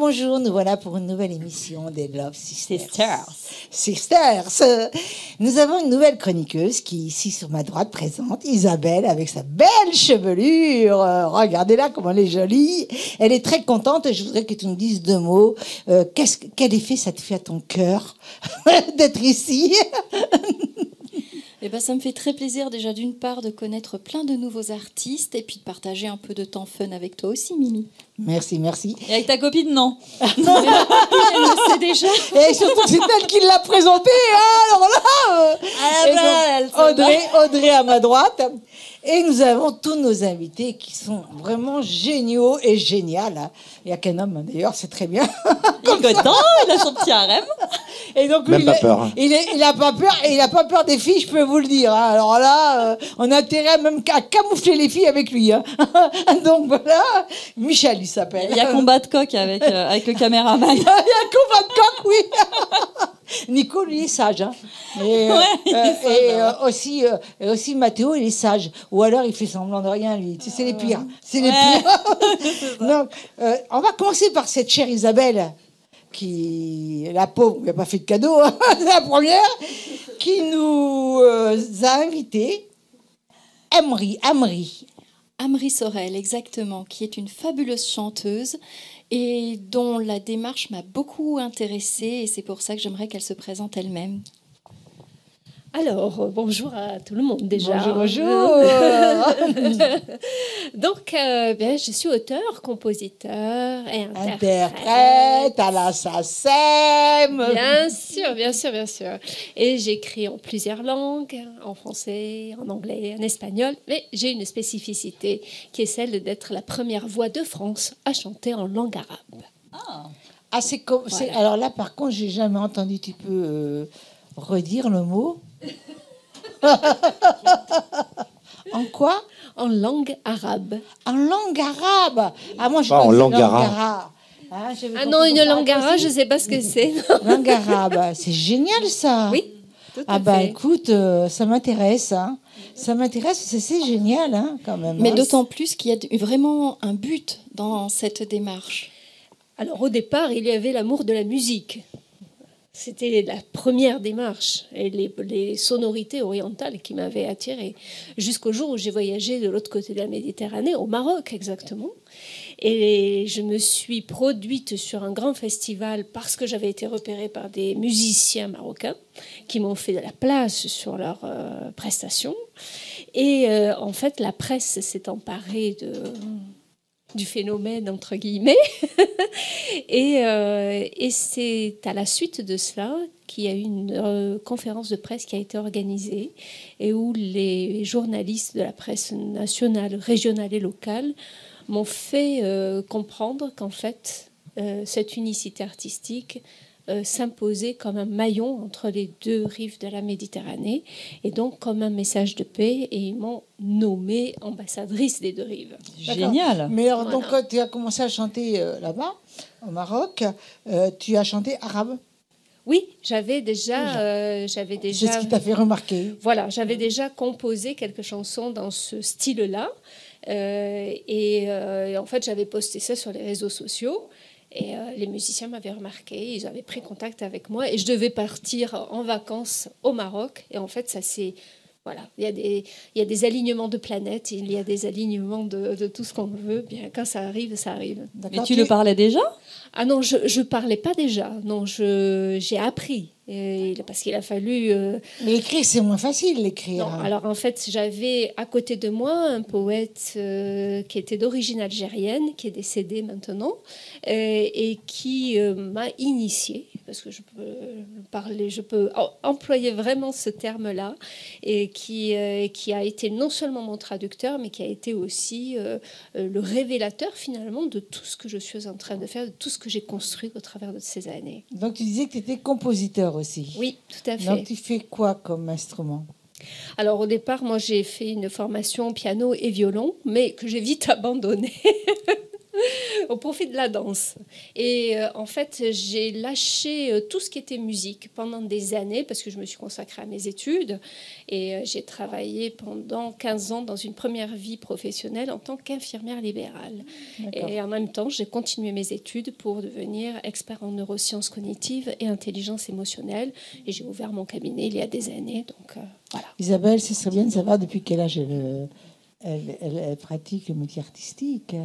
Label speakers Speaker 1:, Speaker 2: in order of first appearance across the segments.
Speaker 1: bonjour, nous voilà pour une nouvelle émission des Love Sisters. Sisters. Nous avons une nouvelle chroniqueuse qui, ici sur ma droite, présente Isabelle avec sa belle chevelure. Regardez-la comme elle est jolie. Elle est très contente et je voudrais que tu nous dises deux mots. Quel effet ça te fait à ton cœur d'être ici?
Speaker 2: Eh ben, ça me fait très plaisir déjà d'une part de connaître plein de nouveaux artistes et puis de partager un peu de temps fun avec toi aussi, Mimi.
Speaker 1: Merci, merci.
Speaker 3: Et avec ta copine, non?
Speaker 2: Mais ma copine, elle le sait déjà.
Speaker 1: Et surtout, c'est elle qui l'a présenté. Alors là, Audrey à ma droite. Et nous avons tous nos invités qui sont vraiment géniaux et géniales. Il n'y a qu'un homme, d'ailleurs, c'est très bien.
Speaker 3: Il est content, il a son petit harem.
Speaker 1: Et donc,
Speaker 4: même pas peur.
Speaker 1: Il n'a pas peur, et il n'a pas peur des filles, je peux vous le dire. Alors là, on a intérêt même à camoufler les filles avec lui. Donc voilà, Michel, il s'appelle.
Speaker 3: Il y a combat de coq avec le caméraman.
Speaker 1: Il y a combat de coq, oui. Nico, lui, est sage. Et, aussi, Mathéo, il est sage. Ou alors, il fait semblant de rien, lui. Tu sais, c'est les pires. C'est les pires. Donc, on va commencer par cette chère Isabelle, qui, la pauvre, n'a pas fait de cadeau, c'est la première, qui nous a invités.
Speaker 2: Amri Sorel, exactement, qui est une fabuleuse chanteuse et dont la démarche m'a beaucoup intéressée et c'est pour ça que j'aimerais qu'elle se présente elle-même.
Speaker 5: Alors, bonjour à tout le monde déjà.
Speaker 1: Bonjour.
Speaker 5: Donc, je suis auteur, compositeur et
Speaker 1: interprète à la SACEM.
Speaker 5: Bien sûr. Et j'écris en plusieurs langues, en français, en anglais, en espagnol. Mais j'ai une spécificité qui est celle d'être la première voix de France à chanter en langue arabe.
Speaker 1: Voilà. Alors là, par contre, j'ai jamais entendu. Tu peux redire le mot? En quoi?
Speaker 5: En langue arabe.
Speaker 1: En langue arabe. Moi, je
Speaker 4: pas en langue arabe.
Speaker 5: Non, une langue arabe, je ne sais pas ce que c'est.
Speaker 1: Langue arabe, c'est génial ça.
Speaker 5: Oui, tout à fait.
Speaker 1: Écoute, ça m'intéresse. Ça m'intéresse, c'est génial quand même.
Speaker 2: Mais d'autant plus qu'il y a vraiment un but dans cette démarche.
Speaker 5: Alors au départ, il y avait l'amour de la musique. C'était la première démarche et les sonorités orientales qui m'avaient attirée. Jusqu'au jour où j'ai voyagé de l'autre côté de la Méditerranée, au Maroc exactement. Et je me suis produite sur un grand festival parce que j'avais été repérée par des musiciens marocains qui m'ont fait de la place sur leurs prestations. Et en fait, la presse s'est emparée du phénomène, entre guillemets. et c'est à la suite de cela qu'il y a eu une conférence de presse qui a été organisée et où les journalistes de la presse nationale, régionale et locale m'ont fait comprendre qu'en fait, cette unicité artistique s'imposait comme un maillon entre les deux rives de la Méditerranée et donc comme un message de paix et ils m'ont nommée ambassadrice des deux rives.
Speaker 3: Génial.
Speaker 1: Mais alors, donc, quand tu as commencé à chanter là-bas, au Maroc, tu as chanté arabe?
Speaker 5: Oui, j'avais déjà...
Speaker 1: C'est ce qui t'a fait remarquer.
Speaker 5: Voilà, j'avais déjà composé quelques chansons dans ce style-là. En fait, j'avais posté ça sur les réseaux sociaux. Et les musiciens m'avaient remarqué, ils avaient pris contact avec moi et je devais partir en vacances au Maroc. Et en fait, ça c'est... Voilà, il y a des alignements de planètes, il y a des alignements de tout ce qu'on veut. Bien, quand ça arrive, ça arrive.
Speaker 3: Mais tu le parlais déjà?
Speaker 5: Ah non, je ne parlais pas déjà. Non, j'ai appris. Parce qu'il a fallu...
Speaker 1: Mais écrire, c'est moins facile, l'écrire.
Speaker 5: Non, alors en fait, j'avais à côté de moi un poète qui était d'origine algérienne, qui est décédé maintenant, et qui m'a initiée, parce que je peux employer vraiment ce terme-là, et qui a été non seulement mon traducteur, mais qui a été aussi le révélateur finalement de tout ce que je suis en train de faire, de tout ce que j'ai construit au travers de ces années.
Speaker 1: Donc tu disais que tu étais compositeur aussi.
Speaker 5: Oui, tout à fait.
Speaker 1: Donc tu fais quoi comme instrument?
Speaker 5: Alors au départ, moi j'ai fait une formation piano et violon, mais que j'ai vite abandonnée. au profit de la danse. Et en fait, j'ai lâché tout ce qui était musique pendant des années parce que je me suis consacrée à mes études. Et j'ai travaillé pendant 15 ans dans une première vie professionnelle en tant qu'infirmière libérale. Et en même temps, j'ai continué mes études pour devenir expert en neurosciences cognitives et intelligence émotionnelle. Et j'ai ouvert mon cabinet il y a des années. Donc, voilà.
Speaker 1: Isabelle, ce serait bien de savoir depuis quel âge elle pratique le métier artistique.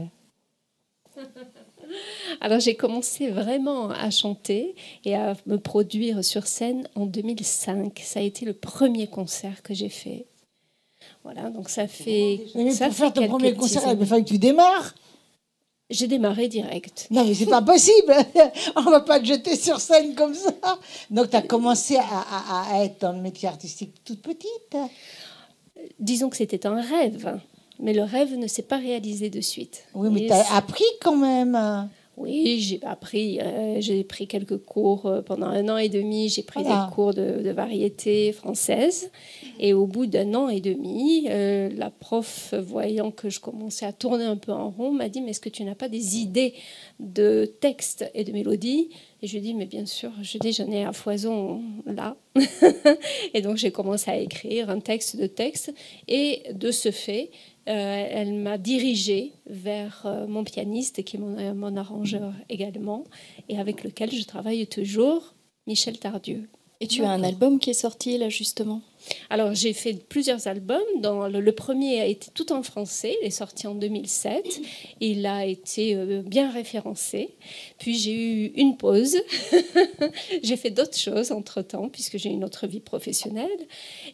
Speaker 5: Alors j'ai commencé vraiment à chanter et à me produire sur scène en 2005. Ça a été le premier concert que j'ai fait. Voilà, donc ça fait...
Speaker 1: Mais
Speaker 5: ça
Speaker 1: pour
Speaker 5: fait
Speaker 1: faire ton premier
Speaker 5: quelques
Speaker 1: concert,
Speaker 5: petits
Speaker 1: il fallait que tu démarres.
Speaker 5: J'ai démarré direct.
Speaker 1: Non, mais c'est pas possible. On va pas te jeter sur scène comme ça. Donc, tu as commencé à être dans le métier artistique toute petite.
Speaker 5: Disons que c'était un rêve, mais le rêve ne s'est pas réalisé de suite.
Speaker 1: Oui, mais tu as appris quand même.
Speaker 5: Oui, j'ai appris. J'ai pris quelques cours pendant 1 an et demi. J'ai pris des cours de variété française. Et au bout d'1 an et demi, la prof, voyant que je commençais à tourner un peu en rond, m'a dit « Mais est-ce que tu n'as pas des idées de textes et de mélodies ?» Et je lui ai dit « Mais bien sûr, j'en ai à foison là. » Et donc, j'ai commencé à écrire un texte de texte. Et de ce fait, elle m'a dirigée vers mon pianiste, qui est mon arrangeur également, et avec lequel je travaille toujours, Michel Tardieu.
Speaker 2: Et tu as un album qui est sorti là justement?
Speaker 5: Alors j'ai fait plusieurs albums. Le premier a été tout en français, il est sorti en 2007. Il a été bien référencé. Puis j'ai eu une pause. J'ai fait d'autres choses entre-temps, puisque j'ai une autre vie professionnelle.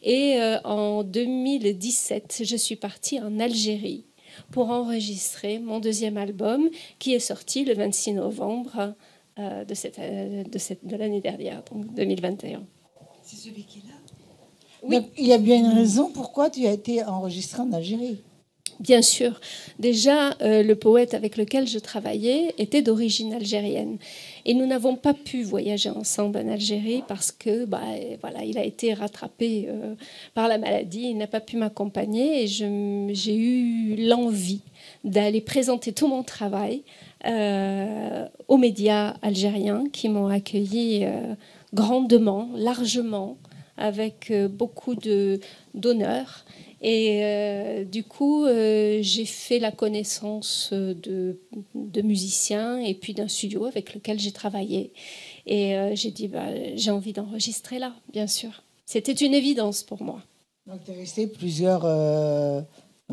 Speaker 5: Et en 2017, je suis partie en Algérie pour enregistrer mon deuxième album, qui est sorti le 26 novembre de l'année dernière, donc 2021.
Speaker 1: C'est celui qui est là.
Speaker 5: Oui.
Speaker 1: Donc, il y a bien une raison pourquoi tu as été enregistrée en Algérie.
Speaker 5: Bien sûr. Déjà, le poète avec lequel je travaillais était d'origine algérienne. Et nous n'avons pas pu voyager ensemble en Algérie parce que, voilà, il a été rattrapé par la maladie. Il n'a pas pu m'accompagner et j'ai eu l'envie d'aller présenter tout mon travail aux médias algériens qui m'ont accueilli grandement, largement, avec beaucoup d'honneur. Et du coup, j'ai fait la connaissance de musiciens et puis d'un studio avec lequel j'ai travaillé. Et j'ai dit, j'ai envie d'enregistrer là, bien sûr. C'était une évidence pour moi.
Speaker 1: Donc, tu es resté plusieurs...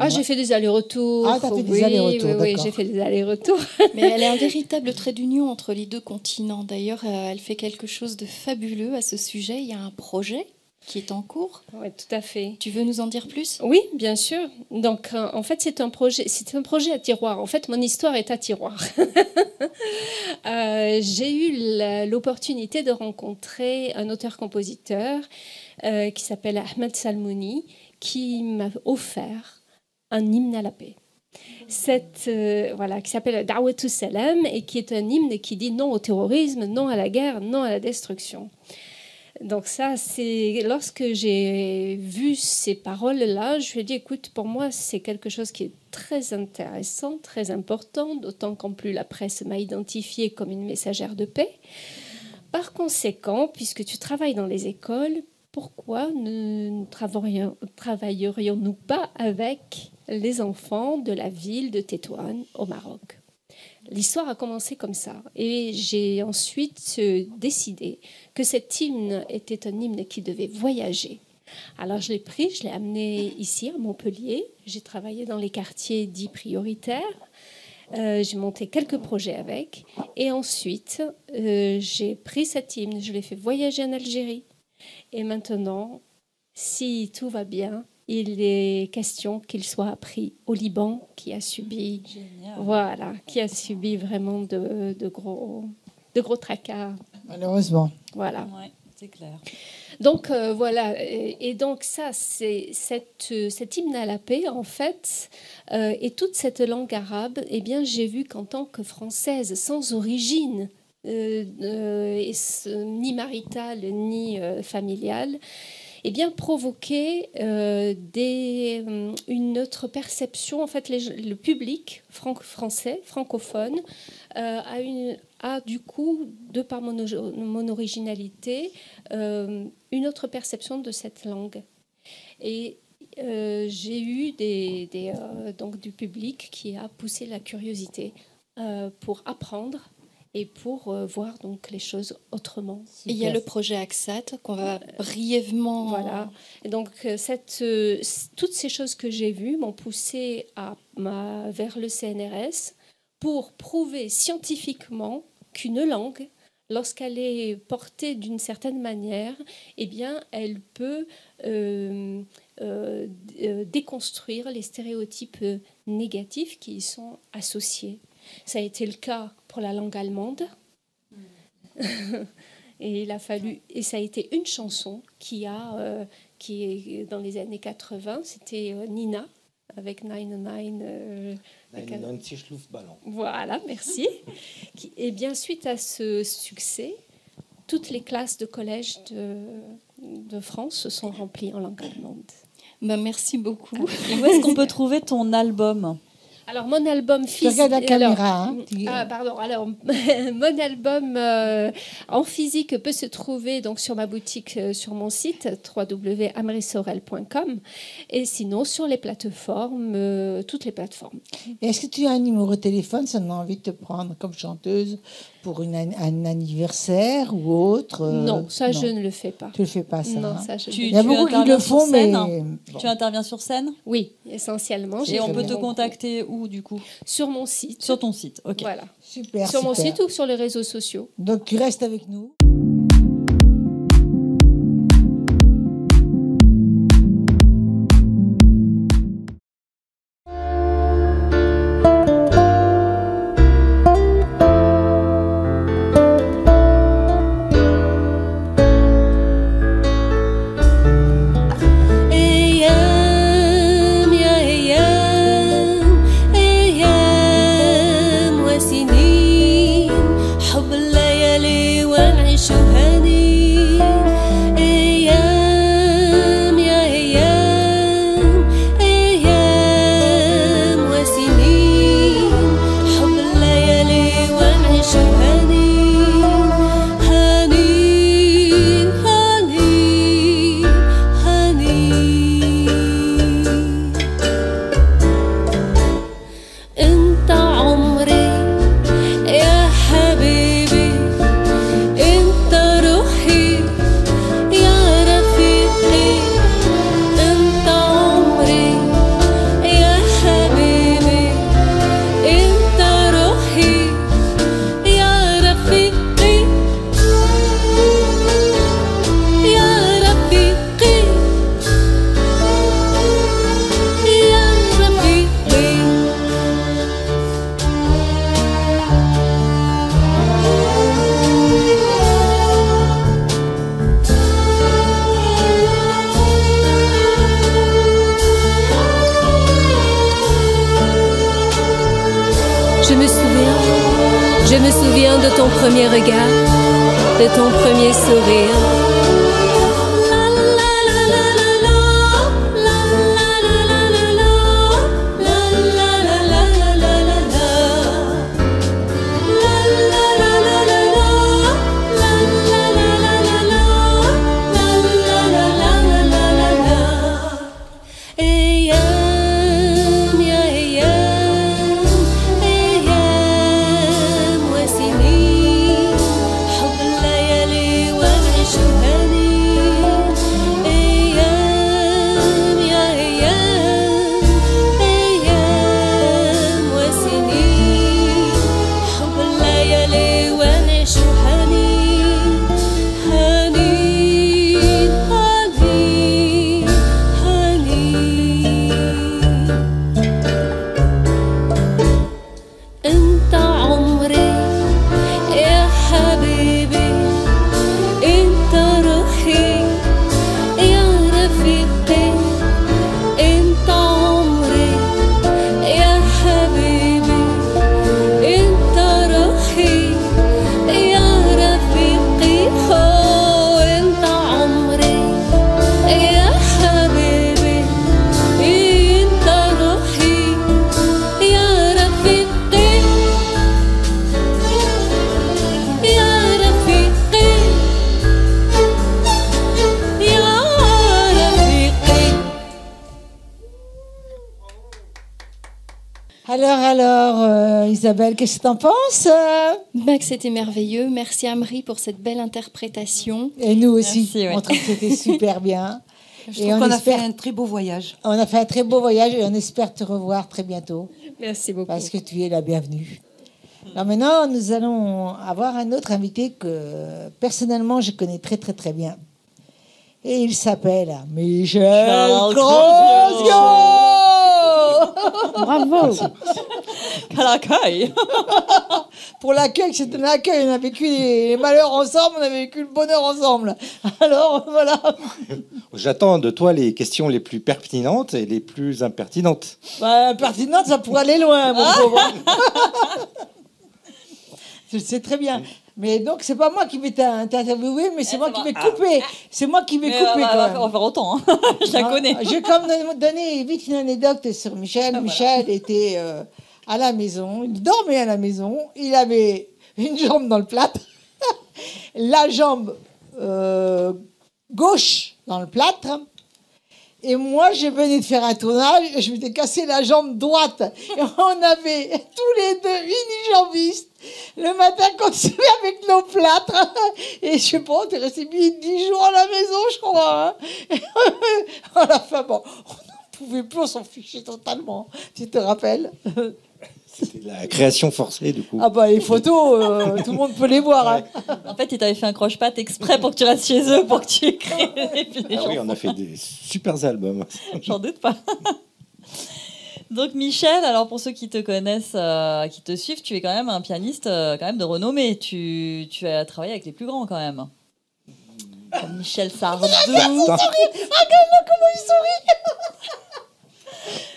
Speaker 5: j'ai fait des allers-retours.
Speaker 1: Ah, tu as fait des allers-retours,
Speaker 5: oui, j'ai fait des allers-retours.
Speaker 2: Mais elle est un véritable trait d'union entre les deux continents. D'ailleurs, elle fait quelque chose de fabuleux à ce sujet. Il y a un projet qui est en cours.
Speaker 5: Oui, tout à fait.
Speaker 2: Tu veux nous en dire plus?
Speaker 5: Oui, bien sûr. Donc, en fait, c'est un projet à tiroir. En fait, mon histoire est à tiroir. J'ai eu l'opportunité de rencontrer un auteur-compositeur qui s'appelle Ahmed Salmouni, qui m'a offert un hymne à la paix. Qui s'appelle Da'watou Salam et qui est un hymne qui dit non au terrorisme, non à la guerre, non à la destruction. Donc ça, c'est lorsque j'ai vu ces paroles-là, je lui ai dit, écoute, pour moi, c'est quelque chose qui est très intéressant, très important, d'autant qu'en plus la presse m'a identifiée comme une messagère de paix. Par conséquent, puisque tu travailles dans les écoles, pourquoi ne travaillerions-nous pas avec les enfants de la ville de Tétouan au Maroc? L'histoire a commencé comme ça. Et j'ai ensuite décidé que cet hymne était un hymne qui devait voyager. Alors je l'ai pris, je l'ai amené ici à Montpellier. J'ai travaillé dans les quartiers dits prioritaires. J'ai monté quelques projets avec. Et ensuite, j'ai pris cet hymne, je l'ai fait voyager en Algérie. Et maintenant, si tout va bien, il est question qu'il soit appris au Liban, qui a subi, qui a subi vraiment de gros tracas.
Speaker 1: Malheureusement.
Speaker 5: Voilà.
Speaker 3: Ouais, c'est clair.
Speaker 5: Donc voilà, et donc ça, c'est cet hymne à la paix, en fait, et toute cette langue arabe, eh bien, j'ai vu qu'en tant que Française sans origine, ni maritale, ni familiale, eh bien, provoquait une autre perception. En fait, le public français, francophone, a du coup, de par mon originalité, une autre perception de cette langue. Et j'ai eu donc du public qui a poussé la curiosité pour apprendre et pour voir donc les choses autrement.
Speaker 2: Et il y a le projet AXAT qu'on va brièvement...
Speaker 5: Voilà. Et donc, toutes ces choses que j'ai vues m'ont poussé vers le CNRS pour prouver scientifiquement qu'une langue, lorsqu'elle est portée d'une certaine manière, eh bien, elle peut déconstruire les stéréotypes négatifs qui y sont associés. Ça a été le cas pour la langue allemande. Et ça a été une chanson qui est dans les années 80, c'était Nina avec 99
Speaker 4: Luftballon.
Speaker 5: Voilà, merci. Et bien suite à ce succès, toutes les classes de collège de France se sont remplies en langue allemande.
Speaker 2: Merci beaucoup.
Speaker 3: Et où est-ce qu'on peut trouver ton album ?
Speaker 5: Alors, mon album physique...
Speaker 1: Regarde la caméra.
Speaker 5: Alors, mon album en physique peut se trouver donc, sur ma boutique, sur mon site, www.amrisorel.com, et sinon sur les plateformes, toutes les plateformes.
Speaker 1: Et est-ce que tu as un numéro de téléphone si on a envie de te prendre comme chanteuse pour un anniversaire ou autre
Speaker 5: Non, ça, je ne le fais pas.
Speaker 1: Tu ne le fais pas, ça.
Speaker 5: Non,
Speaker 1: hein.
Speaker 5: ça, je
Speaker 1: Il y a beaucoup qui le font, mais... Bon.
Speaker 3: Tu interviens sur scène ?
Speaker 5: Oui, essentiellement.
Speaker 3: Et on peut te contacter où, du coup ?
Speaker 5: Sur mon site.
Speaker 3: Sur ton site, ok.
Speaker 5: Voilà.
Speaker 1: Super,
Speaker 5: sur mon site ou sur les réseaux sociaux.
Speaker 1: Donc, tu restes avec nous.
Speaker 5: Je me souviens de ton premier regard, de ton premier sourire. حب الليالي ونعيش
Speaker 1: Alors, Isabelle, qu'est-ce que t'en penses?
Speaker 2: Bah, c'était merveilleux. Merci Amri pour cette belle interprétation.
Speaker 1: Et nous aussi,
Speaker 3: Merci, ouais.
Speaker 1: on trouve que c'était super bien.
Speaker 6: Je trouve qu'on a fait un très beau voyage.
Speaker 1: On a fait un très beau voyage et on espère te revoir très bientôt
Speaker 5: Merci beaucoup.
Speaker 1: parce que tu es la bienvenue. Alors maintenant, nous allons avoir un autre invité que personnellement je connais très très très bien. Et il s'appelle Michel Grosio.
Speaker 5: Bravo.
Speaker 3: Quel accueil!
Speaker 1: Pour l'accueil, c'est un accueil. On a vécu les malheurs ensemble, on a vécu le bonheur ensemble. Alors voilà.
Speaker 4: J'attends de toi les questions les plus pertinentes et les plus impertinentes.
Speaker 1: Bah, pertinente, ça pourrait aller loin, mon pauvre. Je le sais très bien. Mais donc, c'est pas moi qui vais t'interviewer, mais c'est moi qui vais couper. C'est moi qui vais
Speaker 3: Mais
Speaker 1: couper,
Speaker 3: on
Speaker 1: quand
Speaker 3: va
Speaker 1: même.
Speaker 3: faire autant. Hein. Je la connais.
Speaker 1: Je vais quand même donner vite une anecdote sur Michel. Michel était à la maison, il dormait à la maison, il avait une jambe dans le plâtre, la jambe gauche dans le plâtre, et moi, je venais de faire un tournage et je m'étais cassé la jambe droite. Et on avait tous les deux unijambistes. Le matin, continuait avec nos plâtres. Et je sais pas, on est resté 10 jours à la maison, je crois. Hein. Et à la fin, bon, on n'en pouvait plus, on s'en fichait totalement. Tu te rappelles?
Speaker 4: C'était la création forcée, du coup.
Speaker 1: Ah bah, les photos, tout le monde peut les voir. Hein.
Speaker 3: En fait, ils t'avaient fait un croche-patte exprès pour que tu restes chez eux, pour que tu crées des
Speaker 4: Ah oui, on a fait des super albums.
Speaker 3: J'en doute pas. Donc Michel, alors pour ceux qui te connaissent, qui te suivent, tu es quand même un pianiste quand même de renommée. Tu as travaillé avec les plus grands quand même. Comme Michel Sardou.
Speaker 1: Regarde-le comment il sourit.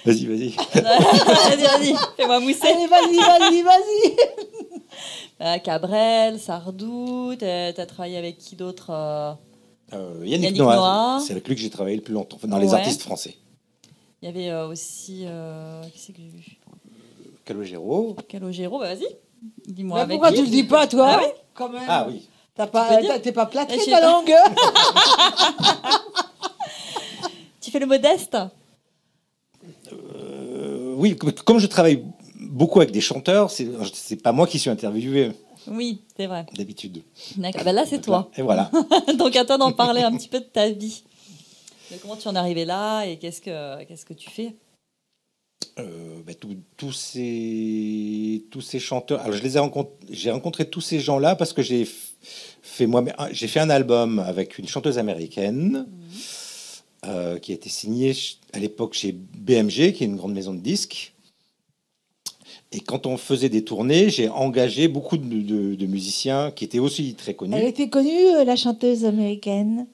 Speaker 4: Vas-y, vas-y.
Speaker 3: Vas-y, fais-moi mousser.
Speaker 1: Allez, vas-y.
Speaker 3: Cabrel, Sardou, t'as travaillé avec qui d'autre
Speaker 4: Yannick
Speaker 3: Noah.
Speaker 4: Noah. C'est avec lui que j'ai travaillé le plus longtemps, enfin, dans les
Speaker 3: Ouais.
Speaker 4: artistes français.
Speaker 3: Il y avait aussi... qui c'est que j'ai vu
Speaker 4: Calogero.
Speaker 3: Calogero, bah vas-y. Dis-moi
Speaker 1: Bah,
Speaker 3: avec
Speaker 1: pourquoi
Speaker 3: qui.
Speaker 1: tu le dis pas, toi?
Speaker 3: Ah oui.
Speaker 1: Quand même.
Speaker 4: Ah oui.
Speaker 1: T'es pas plâtré,
Speaker 3: Je sais
Speaker 1: ta
Speaker 3: pas.
Speaker 1: langue?
Speaker 3: Tu fais le modeste.
Speaker 4: Oui, comme je travaille beaucoup avec des chanteurs, c'est pas moi qui suis interviewé
Speaker 3: Oui, c'est vrai.
Speaker 4: d'habitude.
Speaker 3: D'accord. Bah là, c'est toi.
Speaker 4: Et voilà.
Speaker 3: Donc à toi d'en parler un petit peu de ta vie. De comment tu en es arrivé là et qu'est-ce que tu fais?
Speaker 4: Tous ces chanteurs. Alors, j'ai rencontré tous ces gens-là parce que j'ai fait un album avec une chanteuse américaine qui a été signée à l'époque chez BMG, qui est une grande maison de disques. Et quand on faisait des tournées, j'ai engagé beaucoup de musiciens qui étaient aussi très connus.
Speaker 1: Elle était connue, la chanteuse américaine.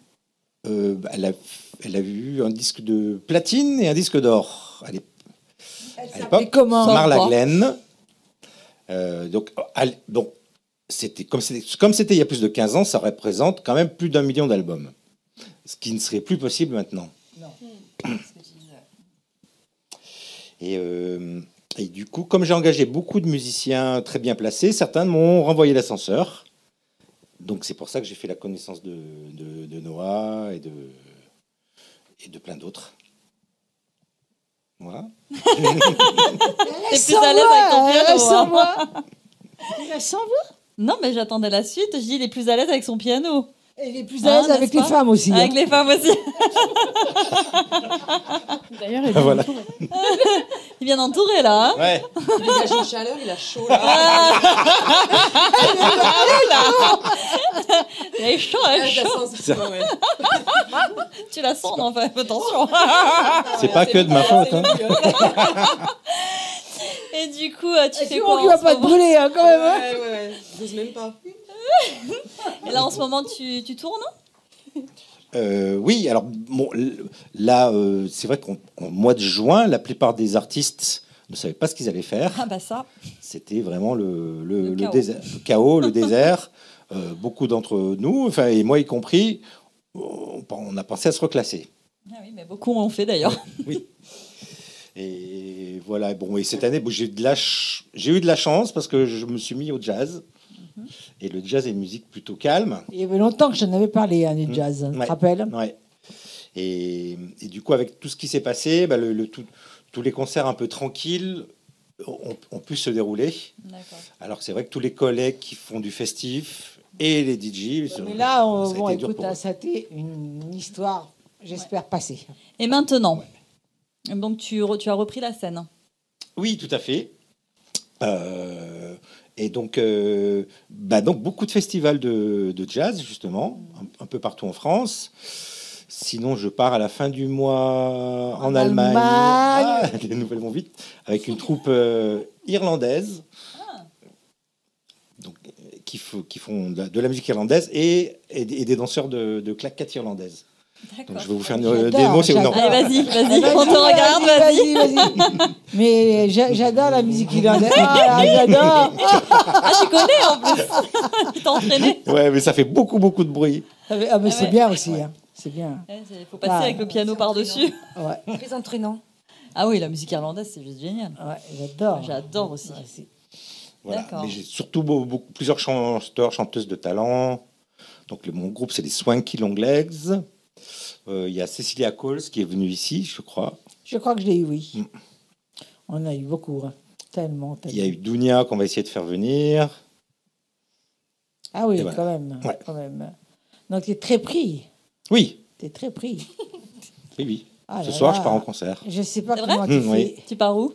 Speaker 4: Elle a eu un disque de platine et un disque d'or à l'époque.
Speaker 1: Comment?
Speaker 4: Marla Glenn. Donc, c'était comme c'était il y a plus de 15 ans, ça représente quand même plus d'1 million d'albums. Ce qui ne serait plus possible maintenant.
Speaker 1: Non.
Speaker 4: Et du coup, comme j'ai engagé beaucoup de musiciens très bien placés, certains m'ont renvoyé l'ascenseur. Donc c'est pour ça que j'ai fait la connaissance de Noah et de plein d'autres. Voilà.
Speaker 3: T'es plus à l'aise avec ton piano.
Speaker 1: Sans
Speaker 3: Hein.
Speaker 1: voix. Sans voix.
Speaker 3: Non, mais j'attendais la suite. Je dis, il est plus à l'aise avec son piano.
Speaker 1: Elle est plus à l'aise avec
Speaker 3: n'est-ce
Speaker 1: les
Speaker 3: pas
Speaker 1: femmes aussi.
Speaker 3: Avec
Speaker 1: hein.
Speaker 3: les femmes aussi.
Speaker 5: D'ailleurs, elle
Speaker 4: Voilà.
Speaker 3: Il est bien entouré là. Hein.
Speaker 4: Ouais.
Speaker 6: Il dégage une chaleur, il a chaud là.
Speaker 3: Il est chaud, il est chaud.
Speaker 6: Ouais.
Speaker 3: Tu la sens, non? Enfin, attention.
Speaker 4: C'est pas que de ma faute. Hein.
Speaker 3: Et du coup, tu
Speaker 1: Et
Speaker 3: fais
Speaker 1: tu
Speaker 3: quoi
Speaker 1: vois qu'il
Speaker 3: en
Speaker 1: va
Speaker 3: ce
Speaker 1: pas te
Speaker 3: moment
Speaker 1: brûler hein, quand même. Hein.
Speaker 6: Ouais. J'ose même pas.
Speaker 3: Et là, en ce moment, tu tournes?
Speaker 4: Oui, alors bon, là, c'est vrai qu'au mois de juin, la plupart des artistes ne savaient pas ce qu'ils allaient faire.
Speaker 3: Ah bah ça.
Speaker 4: C'était vraiment le
Speaker 3: chaos.
Speaker 4: désert, le chaos, le désert. Beaucoup d'entre nous, enfin, et moi y compris, on a pensé à se reclasser.
Speaker 3: Ah oui, mais beaucoup ont fait d'ailleurs.
Speaker 4: Oui. Et voilà, bon, et cette année, bon, j'ai eu de la chance parce que je me suis mis au jazz. Et le jazz est une musique plutôt calme.
Speaker 1: Il y avait longtemps que j'en avais parlé hein, du jazz, tu te
Speaker 4: Ouais.
Speaker 1: rappelles?
Speaker 4: Ouais. Et du coup, avec tout ce qui s'est passé, bah, tous les concerts un peu tranquilles ont pu se dérouler.
Speaker 3: D'accord.
Speaker 4: Alors c'est vrai que tous les collègues qui font du festif et les DJ...
Speaker 1: Mais là,
Speaker 4: ça a
Speaker 1: bon,
Speaker 4: été dur
Speaker 1: écoute,
Speaker 4: pour eux.
Speaker 1: ça a été une histoire, j'espère, passée.
Speaker 3: Et maintenant, donc tu as repris la scène.
Speaker 4: Oui, tout à fait. Et donc beaucoup de festivals de jazz, justement, un peu partout en France. Sinon, je pars à la fin du mois en Allemagne. Ah, les nouvelles vont vite. Avec une troupe irlandaise. Donc, qui font de la musique irlandaise et des danseurs de claquettes irlandaises. Donc, je vais vous faire une démo.
Speaker 1: j'adore.
Speaker 3: Allez, vas-y, on te regarde, vas-y.
Speaker 1: vas-y. Mais j'adore la musique irlandaise. Ah, j'adore.
Speaker 3: Ah, je connais en plus. Tu t'es entraîné.
Speaker 4: Ouais, mais ça fait beaucoup de bruit.
Speaker 1: Ah, mais c'est bien aussi. Hein. C'est bien.
Speaker 3: Il faut passer avec le piano par-dessus.
Speaker 1: Ouais,
Speaker 6: Très entraînant.
Speaker 3: Ah oui, la musique irlandaise, c'est juste génial.
Speaker 1: ouais, j'adore.
Speaker 3: J'adore aussi.
Speaker 1: Ouais,
Speaker 4: Voilà.
Speaker 3: D'accord.
Speaker 4: Mais j'ai surtout plusieurs chanteurs, chanteuses de talent. Donc, mon groupe, c'est les Swanky Longlegs. Il y a Cecilia Coles qui est venue ici, je crois.
Speaker 1: Je crois que je l'ai eu, oui. On a eu beaucoup. Hein. Tellement.
Speaker 4: Il y a eu Dounia qu'on va essayer de faire venir.
Speaker 1: Ah oui,
Speaker 4: Et voilà.
Speaker 1: quand même.
Speaker 4: Ouais.
Speaker 1: Quand même. Donc, tu es très pris.
Speaker 4: Oui,
Speaker 1: Tu es très pris.
Speaker 4: oui.
Speaker 1: Ah
Speaker 4: Ce
Speaker 1: là
Speaker 4: soir,
Speaker 1: là.
Speaker 4: je pars en concert.
Speaker 1: Je ne sais pas
Speaker 3: C'est
Speaker 1: comment
Speaker 3: vrai
Speaker 1: tu
Speaker 4: Oui.
Speaker 1: fais.
Speaker 3: Tu pars où?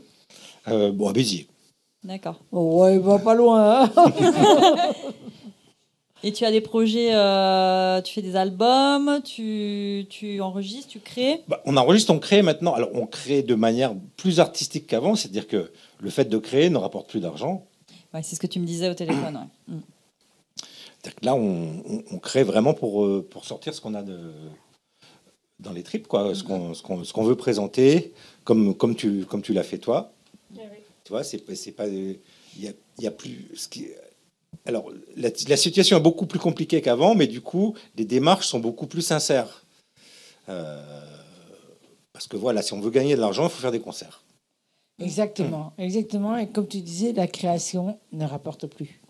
Speaker 4: À Béziers.
Speaker 3: D'accord.
Speaker 1: Oh, ouais, va pas loin. Hein.
Speaker 3: Et tu as des projets, tu fais des albums, tu enregistres, tu crées.
Speaker 4: On enregistre, on crée maintenant. Alors, on crée de manière plus artistique qu'avant, c'est-à-dire que le fait de créer ne rapporte plus d'argent.
Speaker 3: Ouais, c'est ce que tu me disais au téléphone. Ouais.
Speaker 4: C'est-à-dire que là, on crée vraiment pour sortir ce qu'on a dans les tripes, quoi, ce qu'on veut présenter, comme tu l'as fait toi. Tu vois, c'est pas, il y a plus. Alors, la situation est beaucoup plus compliquée qu'avant, mais du coup, les démarches sont beaucoup plus sincères. Parce que voilà, si on veut gagner de l'argent, il faut faire des concerts.
Speaker 1: Exactement. Et comme tu disais, la création ne rapporte plus.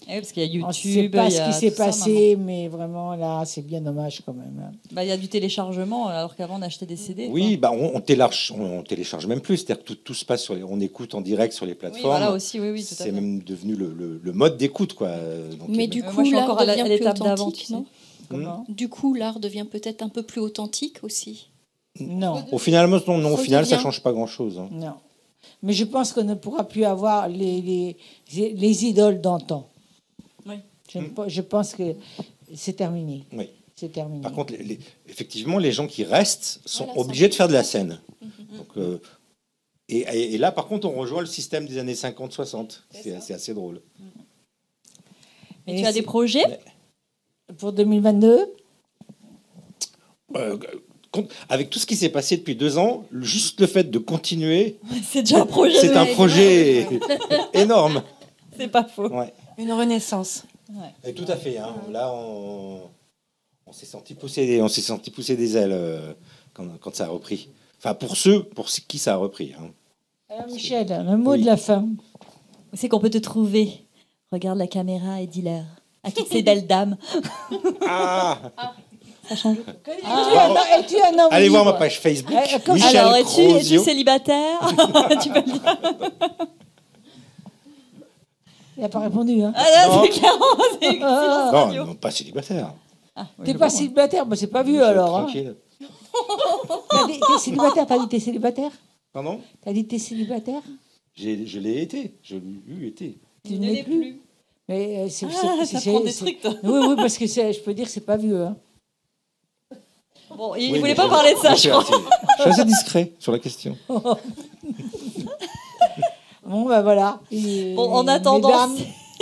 Speaker 3: Ouais, parce qu'il y a
Speaker 1: On ne sait
Speaker 3: YouTube,
Speaker 1: pas
Speaker 3: il y
Speaker 1: ce
Speaker 3: a
Speaker 1: qui s'est
Speaker 3: tout ça
Speaker 1: passé, mais vraiment, là, c'est bien dommage quand même.
Speaker 3: maintenant. Il y a du téléchargement, alors qu'avant on achetait des CD.
Speaker 4: Oui, on télécharge même plus. C'est-à-dire que tout se passe on écoute en direct sur les
Speaker 3: Oui,
Speaker 4: plateformes.
Speaker 3: voilà aussi, oui, tout à
Speaker 4: C'est
Speaker 3: fait.
Speaker 4: même devenu le mode d'écoute, quoi. Donc,
Speaker 2: Mais du
Speaker 3: moi,
Speaker 2: coup,
Speaker 3: je suis
Speaker 2: l'art
Speaker 3: encore à
Speaker 2: devient plus
Speaker 3: l'étape d'avant,
Speaker 2: authentique,
Speaker 3: tu sais.
Speaker 2: non?
Speaker 1: Comment
Speaker 2: Du coup, l'art devient peut-être un peu plus authentique aussi.
Speaker 1: Non,
Speaker 4: au final, non, au final, ça
Speaker 2: Redevient.
Speaker 4: change pas grand-chose. Hein.
Speaker 1: non. Mais je pense qu'on ne pourra plus avoir les idoles d'antan.
Speaker 3: Oui.
Speaker 1: Je pense que c'est terminé.
Speaker 4: Oui.
Speaker 1: C'est terminé.
Speaker 4: Par contre, effectivement, les gens qui restent sont
Speaker 2: Voilà,
Speaker 4: obligés
Speaker 2: ça.
Speaker 4: de faire de la scène. Donc, et là, par contre, on rejoint le système des années 50-60. C'est assez drôle.
Speaker 3: Et tu as des projets?
Speaker 1: Pour 2022,
Speaker 4: Avec tout ce qui s'est passé depuis 2 ans, juste le fait de continuer,
Speaker 3: C'est déjà un projet.
Speaker 4: c'est un projet énorme.
Speaker 3: C'est pas faux.
Speaker 4: Ouais.
Speaker 6: Une renaissance.
Speaker 4: Et tout à fait. Hein. Là, on s'est senti pousser des ailes quand ça a repris. Enfin, pour qui ça a repris. Hein.
Speaker 1: alors Michel, un mot
Speaker 4: Oui.
Speaker 1: de la fin.
Speaker 3: Où c'est qu'on peut te trouver? Regarde la caméra et dis-leur à toutes ces belles dames.
Speaker 4: Ah
Speaker 1: Es-tu un homme
Speaker 4: Allez
Speaker 1: libre
Speaker 4: voir ma page Facebook,
Speaker 1: comme-
Speaker 4: Michel
Speaker 3: Alors, es-tu
Speaker 4: Crozio.
Speaker 3: célibataire? Tu peux le dire.
Speaker 1: Il n'a pas répondu. Hein.
Speaker 3: Ah là,
Speaker 4: Non.
Speaker 3: c'est clairement, c'est silence
Speaker 4: Non,
Speaker 3: radio.
Speaker 4: non, pas célibataire.
Speaker 3: Ah, oui,
Speaker 1: T'es
Speaker 3: je
Speaker 1: pas
Speaker 3: comprends.
Speaker 1: célibataire, bah, c'est pas vu alors. Hein.
Speaker 4: Tranquille.
Speaker 1: T'es célibataire, t'as dit t'es célibataire?
Speaker 4: Pardon
Speaker 1: T'as dit t'es célibataire?
Speaker 4: Je l'ai été. Je l'ai été.
Speaker 1: Tu
Speaker 3: Il
Speaker 1: ne
Speaker 3: ne
Speaker 1: l'es
Speaker 3: l'est
Speaker 1: plus.
Speaker 3: plus.
Speaker 1: Mais
Speaker 3: Ah, ça prend des trucs, toi.
Speaker 1: Oui, parce que je peux dire que c'est pas vieux. Hein.
Speaker 3: Bon, il
Speaker 4: Oui,
Speaker 3: voulait
Speaker 4: mais
Speaker 3: pas parler de ça, je crois.
Speaker 4: Je suis assez discret sur la question.
Speaker 1: Bon, ben voilà.
Speaker 3: Bon, en attendant,
Speaker 1: mesdames,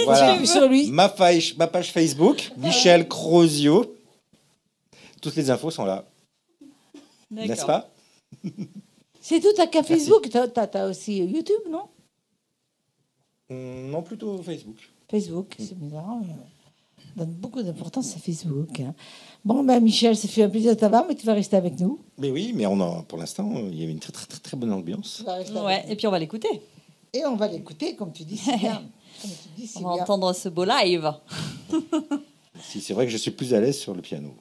Speaker 4: Voilà.
Speaker 1: j'ai vu sur lui.
Speaker 4: Ma page Facebook, Michel Crozio. Toutes les infos sont là. N'est-ce pas?
Speaker 1: C'est tout, t'as qu'à Facebook. T'as aussi YouTube, non?
Speaker 4: Non, plutôt Facebook.
Speaker 1: Facebook, c'est bizarre. On donne beaucoup d'importance à Facebook. Hein. Bon, ben Michel, ça fait un plaisir de t'avoir, mais tu vas rester avec nous.
Speaker 4: Mais oui, mais pour l'instant, il y avait une très, très, très, très bonne ambiance.
Speaker 1: Tu vas rester avec
Speaker 3: Ouais,
Speaker 1: nous.
Speaker 3: et puis on va l'écouter.
Speaker 1: Et on va l'écouter, comme tu dis, c'est bien. Comme tu dis,
Speaker 3: On
Speaker 1: c'est
Speaker 3: va
Speaker 1: bien.
Speaker 3: entendre ce beau live.
Speaker 4: Si, c'est vrai que je suis plus à l'aise sur le piano.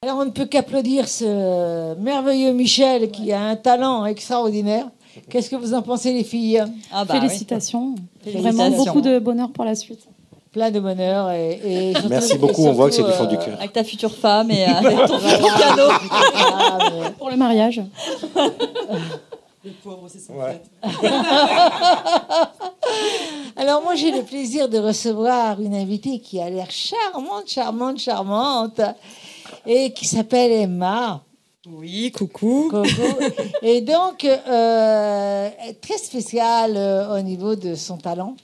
Speaker 1: Alors, on ne peut qu'applaudir ce merveilleux Michel qui a un talent extraordinaire. Qu'est-ce que vous en pensez, les filles?
Speaker 7: Félicitations.
Speaker 1: Oui.
Speaker 7: Vraiment beaucoup de bonheur pour la suite.
Speaker 1: Plein de bonheur. Et
Speaker 4: Merci beaucoup, on voit que c'est du fond du cœur.
Speaker 3: Avec ta future femme et avec ton futur piano.
Speaker 7: Pour le mariage.
Speaker 6: Le pauvre, c'est ça.
Speaker 4: Ouais.
Speaker 1: Alors, moi, j'ai le plaisir de recevoir une invitée qui a l'air charmante, et qui s'appelle Emma.
Speaker 6: Oui, coucou.
Speaker 1: Coco. Et donc, très spéciale au niveau de son talent.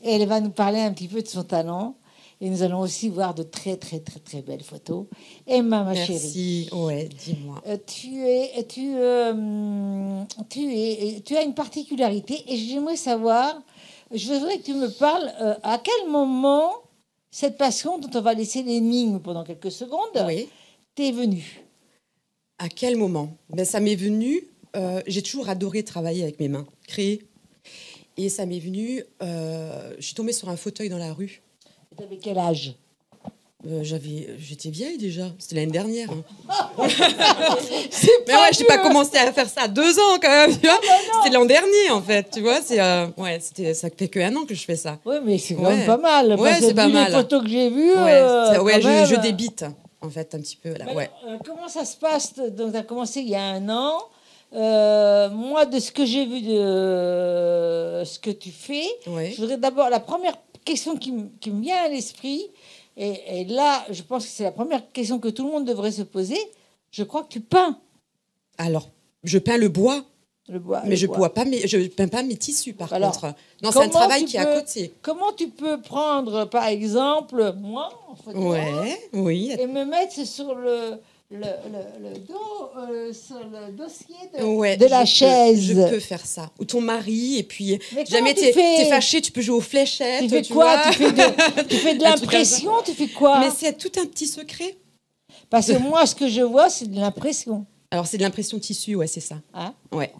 Speaker 1: Et elle va nous parler un petit peu de son talent. Et nous allons aussi voir de très, très, très, très belles photos. Emma, ma chérie.
Speaker 6: Merci. Ouais, dis-moi.
Speaker 1: Tu as une particularité et j'aimerais savoir, je voudrais que tu me parles à quel moment cette passion dont on va laisser l'énigme pendant quelques secondes
Speaker 6: Oui.
Speaker 1: t'est venue.
Speaker 6: À quel moment? Ça m'est venu. J'ai toujours adoré travailler avec mes mains, créer. Et ça m'est venu. Je suis tombée sur un fauteuil dans la rue.
Speaker 1: Tu avais quel âge?
Speaker 6: J'étais vieille déjà. C'était l'année dernière. Hein.
Speaker 1: Mais
Speaker 6: Je n'ai pas commencé à faire ça à 2 ans quand même. Tu vois, c'était l'an dernier en fait. Tu vois, ça fait que 1 an que je fais ça.
Speaker 1: Oui, mais c'est quand même pas mal.
Speaker 6: Ouais,
Speaker 1: parce que
Speaker 6: c'est pas
Speaker 1: vu
Speaker 6: mal.
Speaker 1: les photos que j'ai vues.
Speaker 6: Je débite en fait un petit peu là. Ouais.
Speaker 1: Comment ça se passe? Donc, tu as commencé il y a 1 an. Moi, de ce que j'ai vu de ce que tu fais, je voudrais d'abord, la première question qui me vient à l'esprit, et là, je pense que c'est la première question que tout le monde devrait se poser. Je crois que tu peins.
Speaker 6: Alors, je peins le bois. Mais je ne peins pas mes tissus, par contre. Non, c'est un travail qui est à côté.
Speaker 1: Comment tu peux prendre, par exemple, moi, en photo, et me mettre sur le dossier de la chaise.
Speaker 6: Je peux faire ça. Ou ton mari, et puis jamais
Speaker 1: t'es
Speaker 6: fâché, tu peux jouer aux fléchettes.
Speaker 1: Tu fais quoi? Tu fais de l'impression? Tu fais quoi?
Speaker 6: Mais c'est tout un petit secret.
Speaker 1: Parce que moi, ce que je vois, c'est de l'impression.
Speaker 6: Alors, c'est de l'impression tissu, ouais, c'est ça.
Speaker 1: Hein?
Speaker 6: Ouais.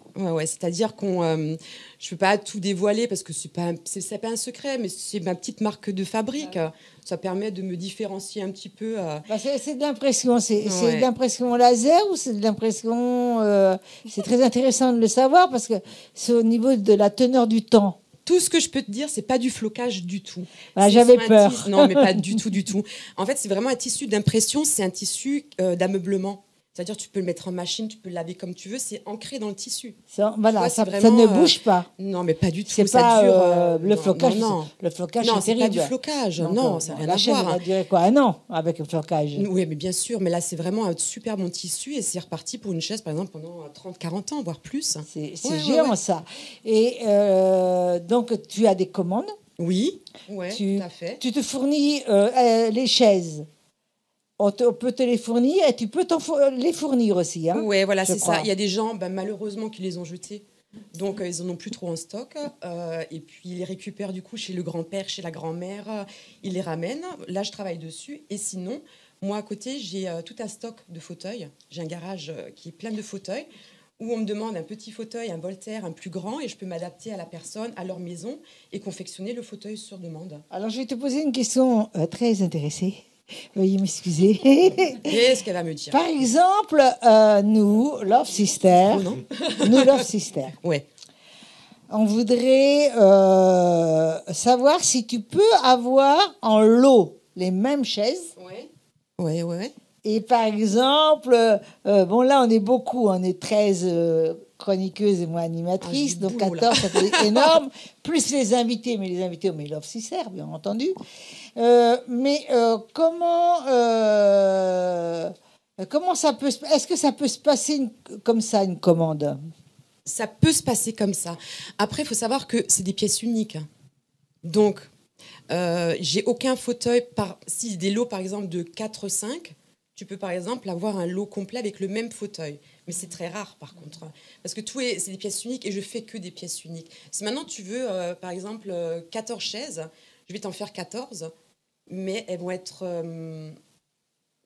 Speaker 6: C'est-à-dire je peux pas tout dévoiler parce que c'est pas un secret, mais c'est ma petite marque de fabrique. Ouais. Ça permet de me différencier un petit peu.
Speaker 1: C'est de l'impression. C'est de l'impression laser ou c'est de l'impression... c'est très intéressant de le savoir parce que c'est au niveau de la teneur du temps.
Speaker 6: Tout ce que je peux te dire, c'est pas du flocage du tout.
Speaker 1: J'avais peur.
Speaker 6: Non, mais pas du tout, du tout. En fait, c'est vraiment un tissu d'impression, c'est un tissu d'ameublement. C'est-à-dire, tu peux le mettre en machine, tu peux le laver comme tu veux, c'est ancré dans le tissu.
Speaker 1: Ça ne bouge pas.
Speaker 6: Non, mais pas du tout.
Speaker 1: C'est pas le flocage.
Speaker 6: Non.
Speaker 1: Le flocage,
Speaker 6: non,
Speaker 1: c'est terrible.
Speaker 6: pas du flocage. Non, ça n'a rien à voir.
Speaker 1: Ça va durer quoi, 1 an avec le flocage?
Speaker 6: Oui, mais bien sûr. Mais là, c'est vraiment un super bon tissu et c'est reparti pour une chaise, par exemple, pendant 30-40 ans, voire plus.
Speaker 1: C'est géant, ça. Et donc, tu as des commandes?
Speaker 6: Oui, tout à fait.
Speaker 1: Tu te fournis les chaises. On peut te les fournir et tu peux les fournir aussi. Hein,
Speaker 6: oui, voilà, c'est ça. Il y a des gens, malheureusement, qui les ont jetés. Donc, ils n'en ont plus trop en stock. Et puis, ils les récupèrent du coup chez le grand-père, chez la grand-mère. Ils les ramènent. Là, je travaille dessus. Et sinon, moi, à côté, j'ai tout un stock de fauteuils. J'ai un garage qui est plein de fauteuils où on me demande un petit fauteuil, un Voltaire, un plus grand, et je peux m'adapter à la personne, à leur maison, et confectionner le fauteuil sur demande.
Speaker 1: Alors, je vais te poser une question très intéressée. Veuillez m'excuser.
Speaker 6: Qu'est-ce qu'elle va me dire?
Speaker 1: Par exemple, nous, Love Sister,
Speaker 6: ouais.
Speaker 1: On voudrait savoir si tu peux avoir en lot les mêmes chaises.
Speaker 6: Oui.
Speaker 1: Et par exemple, bon là on est beaucoup, on est 13 chroniqueuses et moi animatrices, donc 14, ça fait énorme, plus les invités, mais les invités, on met Love Sister, bien entendu. Comment ça peut est-ce que ça peut se passer comme ça, une commande?
Speaker 6: Ça peut se passer comme ça. Après, il faut savoir que c'est des pièces uniques. Donc, j'ai aucun fauteuil, si des lots par exemple de 4-5, tu peux par exemple avoir un lot complet avec le même fauteuil. Mais c'est très rare par contre. Parce que c'est des pièces uniques et je fais que des pièces uniques. Si maintenant tu veux par exemple 14 chaises, je vais t'en faire 14, mais elles vont être...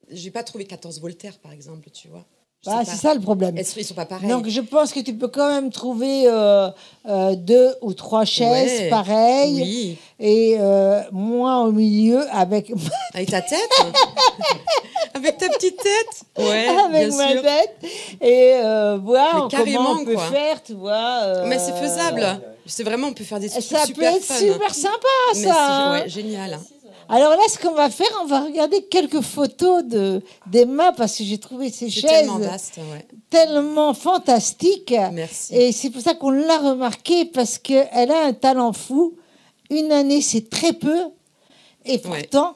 Speaker 6: je n'ai pas trouvé 14 Voltaire par exemple, tu vois.
Speaker 1: C'est ça le problème.
Speaker 6: Ils sont pas pareils.
Speaker 1: Donc je pense que tu peux quand même trouver 2 ou 3 chaises pareilles.
Speaker 6: Oui.
Speaker 1: Et moi au milieu avec...
Speaker 6: Avec ta tête. Avec ta petite tête. Ouais,
Speaker 1: avec
Speaker 6: bien
Speaker 1: ma
Speaker 6: sûr.
Speaker 1: tête. Et voir comment on peut
Speaker 6: quoi.
Speaker 1: faire, tu vois.
Speaker 6: Mais c'est faisable. C'est vraiment, on peut faire des trucs
Speaker 1: Ça
Speaker 6: super
Speaker 1: peut être
Speaker 6: fun.
Speaker 1: super sympa,
Speaker 6: Mais
Speaker 1: ça.
Speaker 6: ouais, génial.
Speaker 1: Alors là, ce qu'on va faire, on va regarder quelques photos d'Emma parce que j'ai trouvé ces
Speaker 6: C'est
Speaker 1: chaises
Speaker 6: tellement vaste, ouais.
Speaker 1: tellement fantastiques.
Speaker 6: Merci.
Speaker 1: Et c'est pour ça qu'on l'a remarqué parce qu'elle a un talent fou. Une année, c'est très peu. Et pourtant,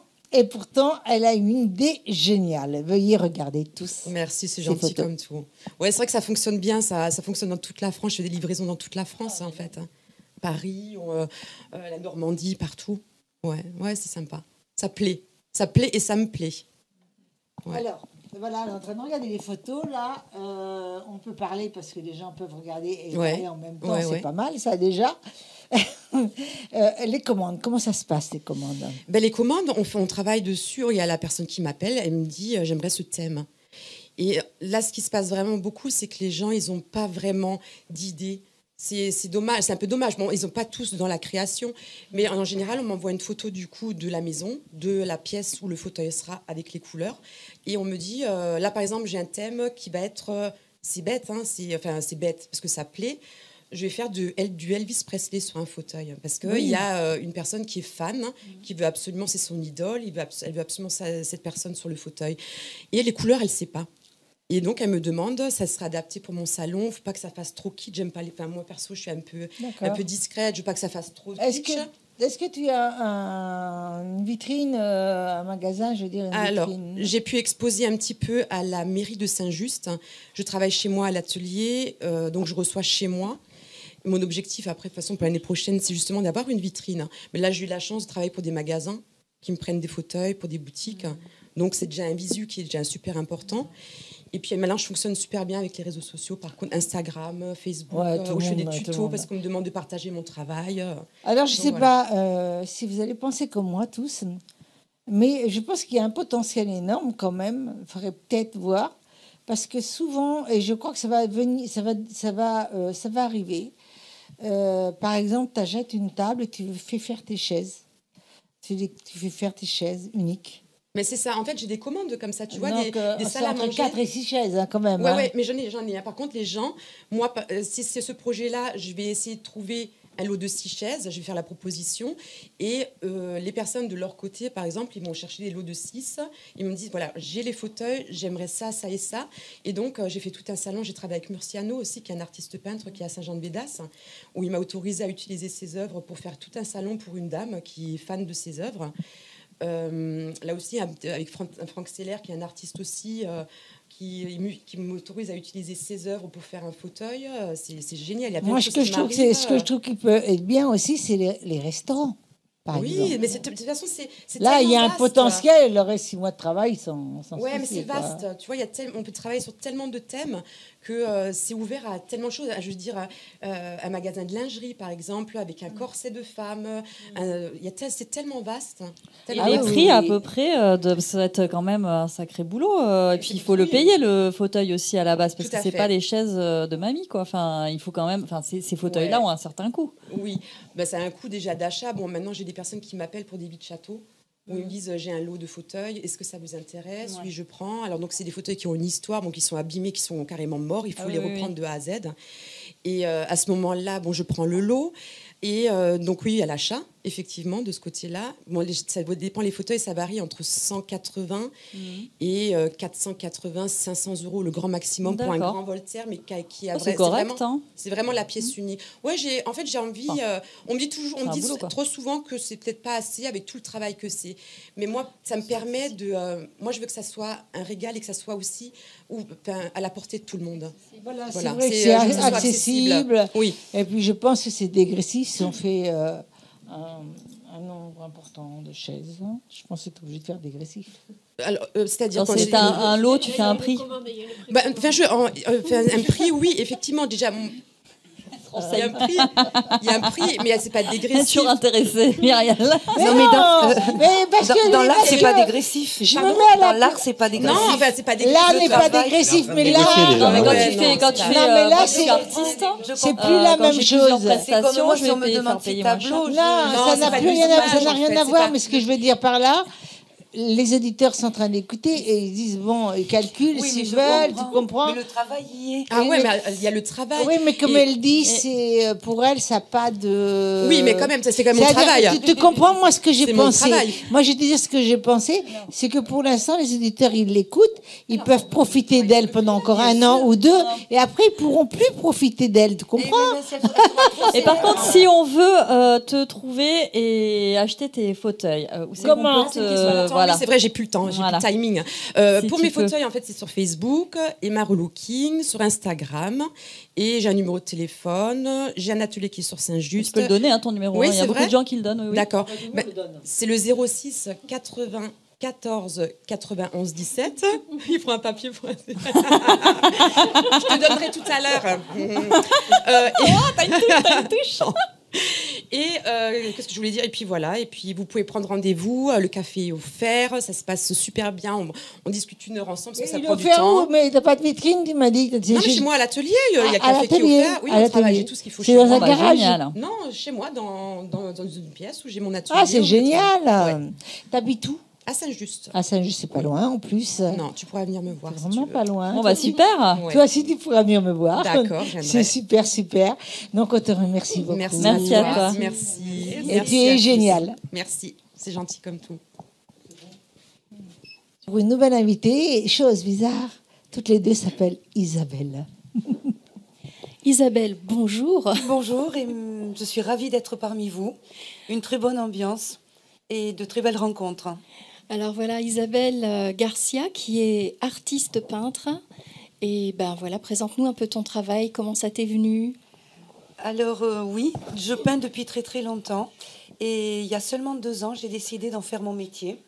Speaker 1: elle a une idée géniale. Veuillez regarder tous.
Speaker 6: Merci, c'est
Speaker 1: ces
Speaker 6: gentil
Speaker 1: photos.
Speaker 6: comme tout. Ouais, c'est vrai que ça fonctionne bien, ça fonctionne dans toute la France. Je fais des livraisons dans toute la France, en fait. Paris, la Normandie, partout. Ouais, c'est sympa. Ça plaît et ça me plaît. Ouais.
Speaker 1: Alors, voilà, on est en train de regarder les photos. Là, on peut parler parce que les gens peuvent regarder et parler en même temps. C'est pas mal, ça, déjà. Les commandes, comment ça se passe, les commandes?
Speaker 6: Les commandes, on travaille dessus. Il y a la personne qui m'appelle, elle me dit j'aimerais ce thème. Et là, ce qui se passe vraiment beaucoup, c'est que les gens, ils n'ont pas vraiment d'idée. C'est dommage, c'est un peu dommage. Bon, ils n'ont pas tous dans la création, mais en général, on m'envoie une photo du coup de la maison, de la pièce où le fauteuil sera avec les couleurs. Et on me dit, là par exemple, j'ai un thème qui va être, c'est bête, hein, c'est bête parce que ça plaît. Je vais faire du Elvis Presley sur un fauteuil parce qu'il y a une personne qui est fan, qui veut absolument, c'est son idole, elle veut absolument cette personne sur le fauteuil. Et les couleurs, elle ne sait pas. Et donc, elle me demande, ça sera adapté pour mon salon, il ne faut pas que ça fasse trop kitsch, j'aime pas les... Enfin, moi, perso, je suis un peu discrète, je ne veux pas que ça fasse trop kitsch.
Speaker 1: Est-ce que tu as une vitrine, un magasin, je veux dire,
Speaker 6: Alors, j'ai pu exposer un petit peu à la mairie de Saint-Just. Je travaille chez moi à l'atelier, donc je reçois chez moi. Mon objectif, après, de toute façon, pour l'année prochaine, c'est justement d'avoir une vitrine. Mais là, j'ai eu la chance de travailler pour des magasins qui me prennent des fauteuils, pour des boutiques. Donc, c'est déjà un visu qui est déjà super important. Et puis maintenant, je fonctionne super bien avec les réseaux sociaux, par contre, Instagram, Facebook, où je fais des tutos parce qu'on me demande de partager mon travail.
Speaker 1: Alors, je ne sais pas si vous allez penser comme moi tous, mais je pense qu'il y a un potentiel énorme quand même. Il faudrait peut-être voir, parce que souvent, et je crois que ça va venir, ça va arriver. Par exemple, tu achètes une table et tu fais faire tes chaises. Tu fais faire tes chaises uniques.
Speaker 6: Mais c'est ça, en fait, j'ai des commandes comme ça, tu vois,
Speaker 1: donc,
Speaker 6: des salles à manger.
Speaker 1: Entre 4 et 6 chaises, hein, quand même.
Speaker 6: Ouais, mais j'en ai. Par contre, les gens, moi, si c'est ce projet-là, je vais essayer de trouver un lot de 6 chaises, je vais faire la proposition. Et les personnes de leur côté, par exemple, ils vont chercher des lots de 6. Ils me disent, voilà, j'ai les fauteuils, j'aimerais ça, ça et ça. Et donc, j'ai fait tout un salon. J'ai travaillé avec Murciano aussi, qui est un artiste peintre qui est à Saint-Jean-de-Bédas, où il m'a autorisé à utiliser ses œuvres pour faire tout un salon pour une dame qui est fan de ses œuvres. Là aussi, avec Franck Seller, qui est un artiste aussi, qui m'autorise à utiliser ses œuvres pour faire un fauteuil. C'est génial. Il y a
Speaker 1: Moi, ce que je trouve qui peut être bien aussi, c'est les restaurants.
Speaker 6: Oui, mais de toute façon, c'est
Speaker 1: là, il y a un
Speaker 6: vaste.
Speaker 1: potentiel. Il aurait 6 mois de travail sans
Speaker 6: ouais,
Speaker 1: souci,
Speaker 6: mais c'est vaste. Tu vois, on peut travailler sur tellement de thèmes que c'est ouvert à tellement de choses. Je veux dire, un magasin de lingerie, par exemple, avec un corset de femme. C'est tellement vaste.
Speaker 3: Et les prix, à peu près, ça va être quand même un sacré boulot. Et puis, il faut le payer, le fauteuil aussi, à la base, parce que c'est pas les chaises de mamie, quoi. Enfin, il faut quand même... Enfin, ces fauteuils-là ont un certain coût.
Speaker 6: Oui, ça a un coût déjà d'achat. Bon, maintenant, j'ai des personnes qui m'appellent pour des vides châteaux, où ils me disent j'ai un lot de fauteuils, est-ce que ça vous intéresse? Oui, je prends. Alors donc c'est des fauteuils qui ont une histoire, qui sont abîmés, qui sont carrément morts, il faut les reprendre de A à Z. Et à ce moment-là, je prends le lot. Et donc oui, à l'achat, effectivement, de ce côté-là. Bon, ça dépend, les fauteuils, ça varie entre 180 et 480, 500 €, le grand maximum pour un grand Voltaire, mais qui a
Speaker 3: c'est correct,
Speaker 6: c'est vraiment la pièce unie. Ouais, j'ai envie. On me dit toujours, trop souvent que c'est peut-être pas assez avec tout le travail que c'est. Mais moi, ça me permet de. Moi, je veux que ça soit un régal et que ça soit aussi à la portée de tout le monde.
Speaker 1: Voilà. C'est vrai que c'est accessible.
Speaker 6: Oui.
Speaker 1: Et puis je pense que c'est dégressif si on fait un nombre important de chaises. Je pense que c'est obligé de faire dégressif.
Speaker 6: Alors, c'est-à-dire
Speaker 3: quand c'est un lot, tu fais un prix.
Speaker 6: Un prix, oui, effectivement. Déjà, Il y a un prix, il y a un prix, mais c'est pas dégressif.
Speaker 3: Toujours intéressée, Myriam.
Speaker 1: Mais
Speaker 8: Non, mais
Speaker 1: parce que
Speaker 8: dans l'art, c'est
Speaker 1: les
Speaker 8: pas
Speaker 1: messieurs,
Speaker 8: dégressif.
Speaker 1: je me mets à
Speaker 8: Dans
Speaker 1: la
Speaker 8: l'art, c'est pas dégressif.
Speaker 6: Non, enfin, c'est pas dégressif.
Speaker 1: L'art
Speaker 6: Le
Speaker 1: n'est pas
Speaker 6: travail.
Speaker 1: dégressif, mais
Speaker 4: Négocier,
Speaker 1: là,
Speaker 4: déjà.
Speaker 3: Non, mais quand
Speaker 4: Ouais.
Speaker 3: tu fais,
Speaker 1: Non, mais là,
Speaker 3: moi, je
Speaker 1: c'est-
Speaker 3: suis artiste, hein.
Speaker 1: c'est plus la
Speaker 3: Quand
Speaker 1: même
Speaker 3: j'ai plusieurs
Speaker 1: chose.
Speaker 3: prestations,
Speaker 8: C'est comme moi,
Speaker 3: je
Speaker 8: si on
Speaker 3: vais
Speaker 8: me
Speaker 3: payer-
Speaker 8: demande
Speaker 3: faire
Speaker 8: si
Speaker 3: payer moins
Speaker 8: tableau,
Speaker 3: cher.
Speaker 8: je-
Speaker 1: Non,
Speaker 6: Non,
Speaker 1: ça
Speaker 6: c'est
Speaker 1: n'a
Speaker 6: pas
Speaker 1: plus
Speaker 6: du
Speaker 1: rien à,
Speaker 6: l'image,
Speaker 1: ça n'a
Speaker 6: en
Speaker 1: rien
Speaker 6: fait,
Speaker 1: à
Speaker 6: c'est
Speaker 1: voir.
Speaker 6: pas-
Speaker 1: Mais ce que je veux dire par là, les auditeurs sont en train d'écouter et ils disent bon, ils calculent
Speaker 8: Oui, mais
Speaker 1: s'ils
Speaker 8: je
Speaker 1: veulent, tu
Speaker 8: comprends.
Speaker 1: comprends?
Speaker 8: Mais le travail y est.
Speaker 6: Ah
Speaker 1: Oui,
Speaker 6: ouais,
Speaker 1: mais-
Speaker 6: mais il y a le travail.
Speaker 1: Oui, mais comme
Speaker 6: Et-
Speaker 1: elle dit, c'est pour elle, ça n'a pas de.
Speaker 6: Oui, mais quand même, ça c'est quand même mon
Speaker 1: C'est-à-dire,
Speaker 6: travail.
Speaker 1: Tu comprends moi ce que j'ai
Speaker 6: C'est mon
Speaker 1: pensé.
Speaker 6: travail.
Speaker 1: Moi, je vais te dire ce que j'ai pensé, c'est que pour l'instant, les auditeurs, ils l'écoutent, ils peuvent profiter d'elle pendant encore un an ou deux, et après, ils pourront plus profiter d'elle. Tu comprends?
Speaker 3: Et par contre, si on veut te trouver et acheter tes fauteuils, où c'est qu'on
Speaker 1: Comment?
Speaker 3: peut te-
Speaker 6: Attends,
Speaker 3: voilà.
Speaker 6: oui, c'est vrai, j'ai plus le temps, j'ai
Speaker 3: Voilà.
Speaker 6: plus le timing.
Speaker 3: Si
Speaker 6: Pour
Speaker 3: tu
Speaker 6: mes
Speaker 3: peux.
Speaker 6: fauteuils, en fait, c'est sur Facebook, Emma Relooking, sur Instagram, et j'ai un numéro de téléphone. J'ai un atelier qui est sur
Speaker 3: Tu
Speaker 6: Saint-Just.
Speaker 3: peux le donner, hein, ton numéro.
Speaker 6: Oui,
Speaker 3: hein. Il y a
Speaker 6: c'est
Speaker 3: beaucoup
Speaker 6: vrai.
Speaker 3: de gens qui le donnent. Oui, oui.
Speaker 6: D'accord. Ben, c'est le 06 80 14 91 17. Il faut un papier pour. Je te donnerai tout à l'heure.
Speaker 3: T'as une touche.
Speaker 6: Et qu'est-ce que je voulais dire? Et puis voilà, et puis vous pouvez prendre rendez-vous, le café est offert, ça se passe super bien, on discute 1 heure ensemble, parce que ça
Speaker 1: Il
Speaker 6: prend
Speaker 1: a
Speaker 6: du
Speaker 1: fait
Speaker 6: temps.
Speaker 1: où? Mais t'as pas de vitrine, tu m'as dit.
Speaker 6: Non, mais chez moi à l'atelier, il y a le
Speaker 1: À
Speaker 6: café qui est
Speaker 1: l'atelier,
Speaker 6: offert. Oui,
Speaker 1: à
Speaker 6: au travail,
Speaker 1: l'atelier.
Speaker 6: j'ai tout ce qu'il faut
Speaker 1: C'est
Speaker 6: chez
Speaker 1: dans
Speaker 6: moi.
Speaker 1: un
Speaker 3: Bah,
Speaker 1: garage.
Speaker 3: génial.
Speaker 6: Non, chez moi, dans une pièce où j'ai mon atelier.
Speaker 1: Ah, c'est
Speaker 6: on peut
Speaker 1: génial.
Speaker 6: Ouais.
Speaker 1: T'habites où?
Speaker 6: À Saint-Just.
Speaker 1: À Saint-Just, c'est pas loin en plus.
Speaker 6: Non, tu pourras venir me voir.
Speaker 1: C'est
Speaker 6: si
Speaker 1: vraiment
Speaker 6: tu veux.
Speaker 1: pas loin.
Speaker 3: Bon, bah super.
Speaker 6: Ouais.
Speaker 1: Toi aussi, tu pourras venir me voir.
Speaker 6: D'accord, j'aimerais.
Speaker 1: C'est super, super. Donc, on te remercie beaucoup.
Speaker 6: Merci,
Speaker 3: Merci à toi.
Speaker 6: Merci.
Speaker 1: Et
Speaker 6: Merci
Speaker 1: tu
Speaker 6: à
Speaker 1: es
Speaker 6: tous.
Speaker 1: génial.
Speaker 6: Merci, c'est gentil comme tout.
Speaker 1: Pour une nouvelle invitée, chose bizarre, toutes les deux s'appellent Isabelle.
Speaker 2: Isabelle, bonjour.
Speaker 8: Bonjour, et je suis ravie d'être parmi vous. Une très bonne ambiance et de très belles rencontres.
Speaker 2: Alors voilà, Isabelle Garcia, qui est artiste peintre. Et ben voilà, présente-nous un peu ton travail, comment ça t'est venu?
Speaker 8: Alors oui, je peins depuis très très longtemps. Et il y a seulement 2 ans, j'ai décidé d'en faire mon métier.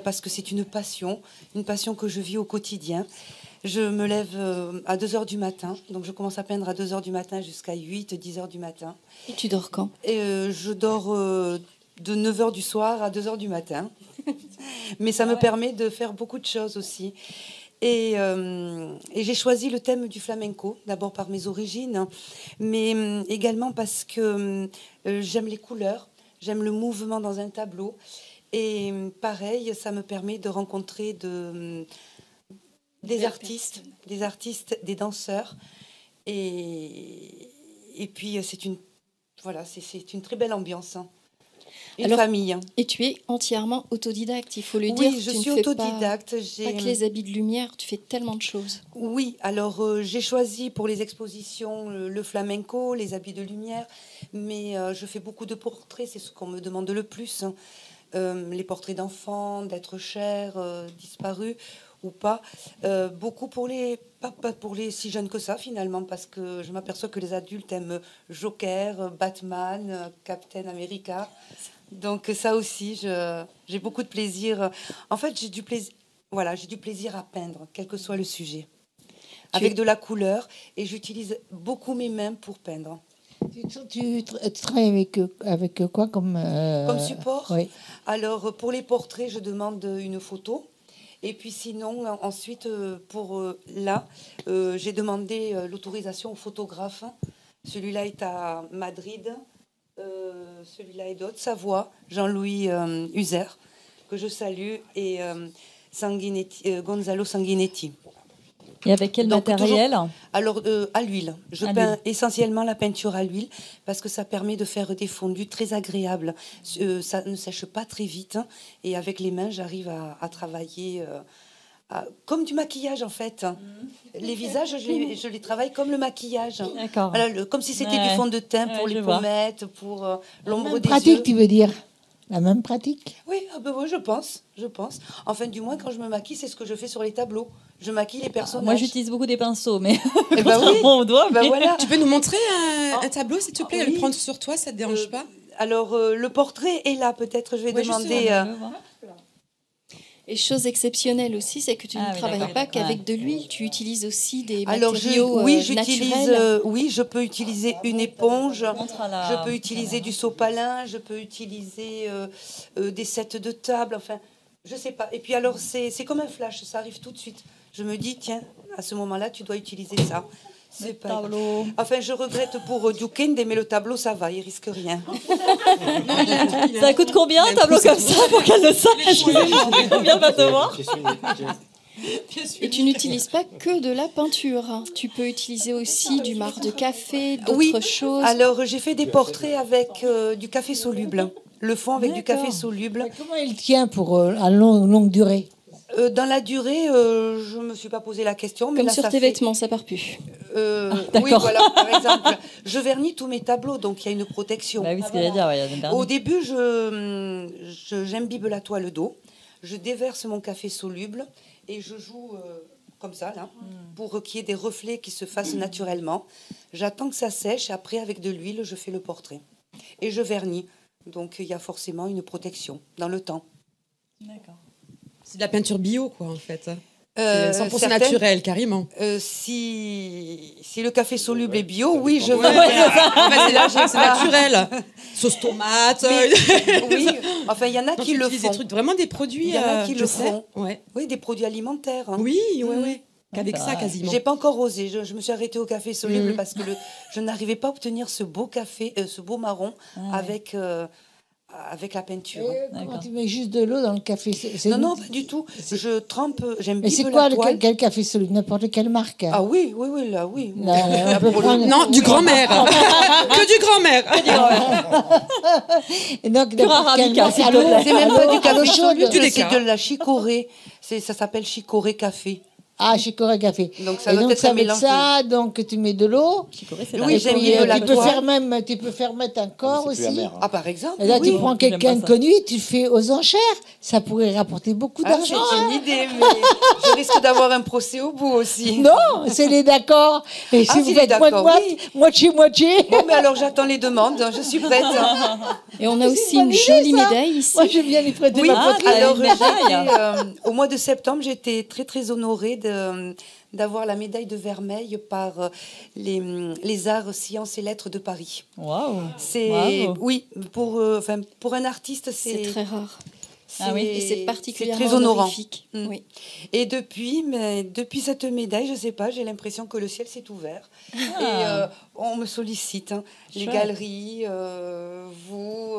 Speaker 8: Parce que c'est une passion que je vis au quotidien. Je me lève à 2 heures du matin, donc je commence à peindre à 2 heures du matin jusqu'à 8-10 heures du matin.
Speaker 2: Et tu dors quand?
Speaker 8: Et je dors de 9 heures du soir à 2 heures du matin. Mais ça me permet de faire beaucoup de choses aussi. Et j'ai choisi le thème du flamenco, d'abord par mes origines, mais également parce que j'aime les couleurs, j'aime le mouvement dans un tableau. Et pareil, ça me permet de rencontrer des artistes, des danseurs. Et puis, c'est une très belle ambiance. Une
Speaker 2: Alors,
Speaker 8: famille.
Speaker 2: Et tu es entièrement autodidacte, il faut le dire.
Speaker 8: Oui, je
Speaker 2: Tu ne
Speaker 8: suis
Speaker 2: fais
Speaker 8: autodidacte.
Speaker 2: Pas que les habits de lumière, tu fais tellement de choses.
Speaker 8: Oui, alors j'ai choisi pour les expositions le flamenco, les habits de lumière, mais je fais beaucoup de portraits, c'est ce qu'on me demande le plus. Hein. Les portraits d'enfants, d'êtres chers, disparus ou pas. Beaucoup pas pour les si jeunes que ça finalement, parce que je m'aperçois que les adultes aiment Joker, Batman, Captain America. Donc ça aussi, j'ai beaucoup de plaisir. En fait, j'ai du plaisir à peindre, quel que soit le sujet. Avec de la couleur, et j'utilise beaucoup mes mains pour peindre.
Speaker 1: Tu travailles avec quoi comme
Speaker 8: support?
Speaker 1: Oui.
Speaker 8: Alors, pour les portraits, je demande une photo. Et puis sinon, ensuite, j'ai demandé l'autorisation au photographe. Celui-là est à Madrid. Celui-là est d'Haute-Savoie, Jean-Louis User, que je salue, et Gonzalo Sanguinetti.
Speaker 3: Et avec quel
Speaker 8: Donc,
Speaker 3: matériel?
Speaker 8: Alors, à l'huile. Je
Speaker 3: À
Speaker 8: peins
Speaker 3: l'huile.
Speaker 8: essentiellement la peinture à l'huile parce que ça permet de faire des fondus très agréables. Ça ne sèche pas très vite. Hein, et avec les mains, j'arrive à travailler comme du maquillage, en fait. Les visages, je les travaille comme le maquillage.
Speaker 3: D'accord.
Speaker 8: Voilà, comme si c'était
Speaker 3: Ouais.
Speaker 8: du fond de teint pour
Speaker 3: Ouais,
Speaker 8: les
Speaker 3: je vois.
Speaker 8: pommettes, pour l'ombre
Speaker 1: Même
Speaker 8: des
Speaker 1: pratique,
Speaker 8: yeux.
Speaker 1: tu veux dire? La même pratique?
Speaker 8: Oui, oui, je pense. Enfin, du moins, quand je me maquille, c'est ce que je fais sur les tableaux. Je maquille les personnages.
Speaker 3: Moi, j'utilise beaucoup des pinceaux, mais
Speaker 8: Eh ben oui.
Speaker 3: contrairement aux doigts.
Speaker 8: Ben
Speaker 3: mais-
Speaker 8: voilà.
Speaker 6: Tu peux nous montrer un tableau, s'il te plaît,
Speaker 8: oui.
Speaker 6: le prendre sur toi, ça te dérange pas?
Speaker 8: Alors, le portrait est là, peut-être. Je vais
Speaker 6: Ouais,
Speaker 8: demander.
Speaker 6: justement,
Speaker 2: Et chose exceptionnelle aussi, c'est que tu
Speaker 3: Ah
Speaker 2: ne
Speaker 3: oui,
Speaker 2: travailles
Speaker 3: d'accord.
Speaker 2: pas qu'avec
Speaker 3: Ouais.
Speaker 2: de l'huile, tu utilises aussi des
Speaker 8: Alors,
Speaker 2: matériaux
Speaker 8: j'utilise,
Speaker 2: naturels.
Speaker 8: oui, je peux utiliser une éponge,
Speaker 3: Montre à la
Speaker 8: je peux utiliser du sopalin, je peux utiliser des sets de table, enfin, je sais pas. Et puis alors, c'est comme un flash, ça arrive tout de suite. Je me dis, tiens, à ce moment-là, tu dois utiliser ça.
Speaker 3: Le
Speaker 8: C'est pas...
Speaker 3: tableau.
Speaker 8: Enfin, je regrette pour Duquesne, mais le tableau, ça va, il risque rien.
Speaker 3: Ça coûte combien un tableau comme ça pour qu'elle le sache? Excusez-moi, combien va te voir?
Speaker 2: Et tu n'utilises pas que de la peinture. Tu peux utiliser aussi du marc de café, d'autres
Speaker 8: Oui,
Speaker 2: choses.
Speaker 8: alors j'ai fait des portraits avec du café soluble. Le fond avec du café soluble.
Speaker 1: Comment il tient pour à longue durée?
Speaker 8: Dans la durée, je me suis pas posé la question. Mais
Speaker 2: Comme
Speaker 8: là,
Speaker 2: sur
Speaker 8: ça
Speaker 2: tes
Speaker 8: fait-
Speaker 2: vêtements, ça part plus.
Speaker 8: Oui, voilà, par exemple. Je vernis tous mes tableaux, donc il y a une protection.
Speaker 3: Bah oui, ce qu'il allait dire, ouais, il y a des derniers.
Speaker 8: Au début, j'imbibe la toile d'eau, je déverse mon café soluble et je joue comme ça, là, pour qu'il y ait des reflets qui se fassent naturellement. J'attends que ça sèche, après, avec de l'huile, je fais le portrait. Et je vernis. Donc, il y a forcément une protection dans le temps.
Speaker 3: D'accord.
Speaker 6: C'est de la peinture bio, quoi, en fait.
Speaker 8: Euh,
Speaker 6: 100%
Speaker 8: certaines-
Speaker 6: naturel, carrément.
Speaker 8: Si le café soluble est bio, oui, je
Speaker 6: Ouais,
Speaker 8: veux.
Speaker 6: voilà. C'est naturel. Sauce tomate.
Speaker 8: Oui, enfin, il y en a
Speaker 6: Non,
Speaker 8: qui
Speaker 6: tu
Speaker 8: le
Speaker 6: utilises
Speaker 8: font.
Speaker 6: des trucs, vraiment des produits.
Speaker 8: Il y en a qui
Speaker 6: je
Speaker 8: le
Speaker 6: sais.
Speaker 8: font.
Speaker 6: Ouais.
Speaker 8: Oui, des produits alimentaires. hein.
Speaker 6: Oui, ouais. Qu'avec
Speaker 3: c'est
Speaker 6: ça,
Speaker 3: vrai.
Speaker 6: quasiment.
Speaker 8: J'ai pas encore osé. Je me suis arrêtée au café soluble
Speaker 6: Mhm.
Speaker 8: parce que je n'arrivais pas à obtenir ce beau café, ce beau marron avec la peinture.
Speaker 1: Comment
Speaker 3: D'accord.
Speaker 1: tu mets juste de l'eau dans le café?
Speaker 8: Non, pas du tout. Je trempe, j'aime
Speaker 1: Mais
Speaker 8: bien
Speaker 1: c'est
Speaker 8: la
Speaker 1: quoi
Speaker 8: toile.
Speaker 1: quel café soluble? N'importe quelle marque.
Speaker 8: Ah oui, là, oui.
Speaker 1: Là, on peut prendre-
Speaker 6: Non, du grand-mère. Que du grand-mère.
Speaker 1: Et donc,
Speaker 3: Pur arabica, s'il te
Speaker 1: à l'eau,
Speaker 3: plaît.
Speaker 8: C'est même pas du
Speaker 1: à l'eau
Speaker 8: café
Speaker 1: chaude.
Speaker 8: soluble,
Speaker 6: Tu
Speaker 8: c'est
Speaker 6: l'écartes.
Speaker 8: de la chicorée. Ça s'appelle chicorée café.
Speaker 1: Ah, chicorée café.
Speaker 8: Donc ça
Speaker 1: Et
Speaker 8: doit
Speaker 1: donc
Speaker 8: être
Speaker 1: c'est
Speaker 8: un
Speaker 1: avec
Speaker 8: mélange
Speaker 1: ça, donc tu mets de l'eau.
Speaker 3: Chicorée, c'est
Speaker 8: Oui,
Speaker 3: la-
Speaker 8: j'aime
Speaker 1: Puis,
Speaker 8: bien la
Speaker 1: tu peux
Speaker 8: toile.
Speaker 1: tu peux faire mettre un corps
Speaker 4: c'est plus
Speaker 1: aussi.
Speaker 4: amer, hein.
Speaker 8: Ah, par exemple.
Speaker 1: Et là,
Speaker 8: oui.
Speaker 1: tu prends
Speaker 3: j'aime
Speaker 1: quelqu'un
Speaker 3: pas
Speaker 1: de
Speaker 3: ça.
Speaker 1: connu, tu fais aux enchères. Ça pourrait rapporter beaucoup
Speaker 8: Ah,
Speaker 1: d'argent.
Speaker 8: c'est une idée, mais je risque d'avoir un procès au bout aussi.
Speaker 1: Non, c'est les d'accord. Et si
Speaker 8: Ah,
Speaker 1: vous
Speaker 8: c'est les
Speaker 1: faites
Speaker 8: d'accord, oui.
Speaker 1: moitié.
Speaker 8: Bon, mais alors j'attends les demandes, je suis prête.
Speaker 2: Et on a aussi
Speaker 1: une
Speaker 2: une
Speaker 1: bonne idée,
Speaker 2: jolie
Speaker 1: ça.
Speaker 2: médaille ici.
Speaker 1: Moi, j'aime bien les prêter
Speaker 8: Oui,
Speaker 1: ma
Speaker 3: Ah,
Speaker 1: poitrine.
Speaker 3: t'as
Speaker 8: alors
Speaker 3: une médaille.
Speaker 8: au mois de septembre, j'étais très très honorée d'avoir la médaille de vermeil par les arts, sciences et lettres de Paris.
Speaker 3: Waouh.
Speaker 8: C'est
Speaker 3: Bravo.
Speaker 8: oui, pour un artiste,
Speaker 2: C'est très rare.
Speaker 3: Ah oui.
Speaker 2: Et c'est particulièrement
Speaker 8: très honorant.
Speaker 2: honorifique.
Speaker 8: Mm.
Speaker 2: Oui.
Speaker 8: Et depuis cette médaille, je sais pas, j'ai l'impression que le ciel s'est ouvert.
Speaker 3: Ah.
Speaker 8: Et on me sollicite, hein. Les
Speaker 3: Chouette.
Speaker 8: galeries, vous.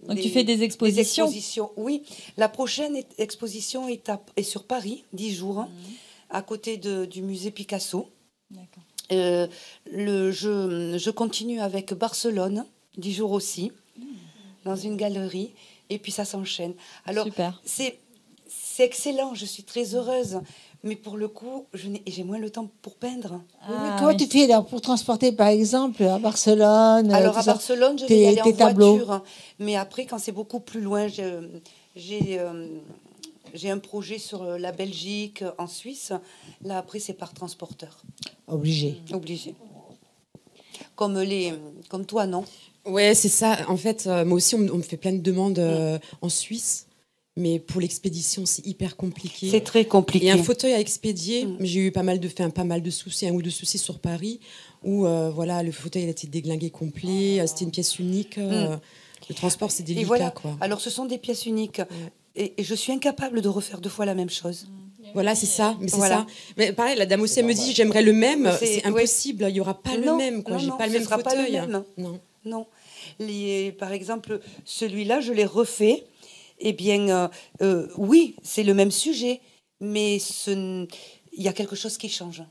Speaker 3: Donc tu fais des expositions.
Speaker 8: Oui, la prochaine exposition est sur Paris, 10 jours, hein, à côté du musée Picasso.
Speaker 3: D'accord.
Speaker 8: Je continue avec Barcelone, 10 jours aussi, dans une galerie, et puis ça s'enchaîne. Alors,
Speaker 3: Super.
Speaker 8: c'est excellent, je suis très heureuse, mais pour le coup, j'ai moins le temps pour peindre.
Speaker 1: Mais
Speaker 3: Ah,
Speaker 1: comment
Speaker 3: oui.
Speaker 1: tu fais alors, pour transporter, par exemple, à Barcelone
Speaker 8: Alors
Speaker 1: tout
Speaker 8: à
Speaker 1: ça,
Speaker 8: Barcelone, je vais
Speaker 1: tes-
Speaker 8: y aller
Speaker 1: tes
Speaker 8: en
Speaker 1: tableaux.
Speaker 8: voiture, hein. Mais après, quand c'est beaucoup plus loin, j'ai un projet sur la Belgique, en Suisse. Là, après, c'est par transporteur,
Speaker 1: Obligé.
Speaker 8: obligé. Comme toi, non?
Speaker 6: Ouais, c'est ça. En fait, moi aussi, on me fait plein de demandes en Suisse. Mais pour l'expédition, c'est hyper compliqué.
Speaker 8: C'est très compliqué.
Speaker 6: Et un fauteuil à expédier,
Speaker 8: Mm.
Speaker 6: j'ai eu pas mal de soucis, un ou deux soucis sur Paris, où voilà, le fauteuil a été déglingué complet, c'était une pièce unique. Le transport, c'est
Speaker 8: Et
Speaker 6: délicat,
Speaker 8: voilà.
Speaker 6: quoi.
Speaker 8: Alors, ce sont des pièces uniques. Et je suis incapable de refaire 2 fois la même chose.
Speaker 6: Voilà, c'est ça. Mais c'est
Speaker 8: Voilà.
Speaker 6: ça. Mais pareil, la dame aussi, elle me dit, j'aimerais le même.
Speaker 8: C'est-
Speaker 6: C'est impossible. Il y aura pas le
Speaker 8: Non,
Speaker 6: même, quoi.
Speaker 8: non,
Speaker 6: J'ai
Speaker 8: non,
Speaker 6: pas le
Speaker 8: ce
Speaker 6: même
Speaker 8: sera pas le
Speaker 6: fauteuil.
Speaker 8: même.
Speaker 6: Non.
Speaker 8: Non. Par exemple, celui-là, je l'ai refait. Eh bien, oui, c'est le même sujet, mais il y a quelque chose qui change.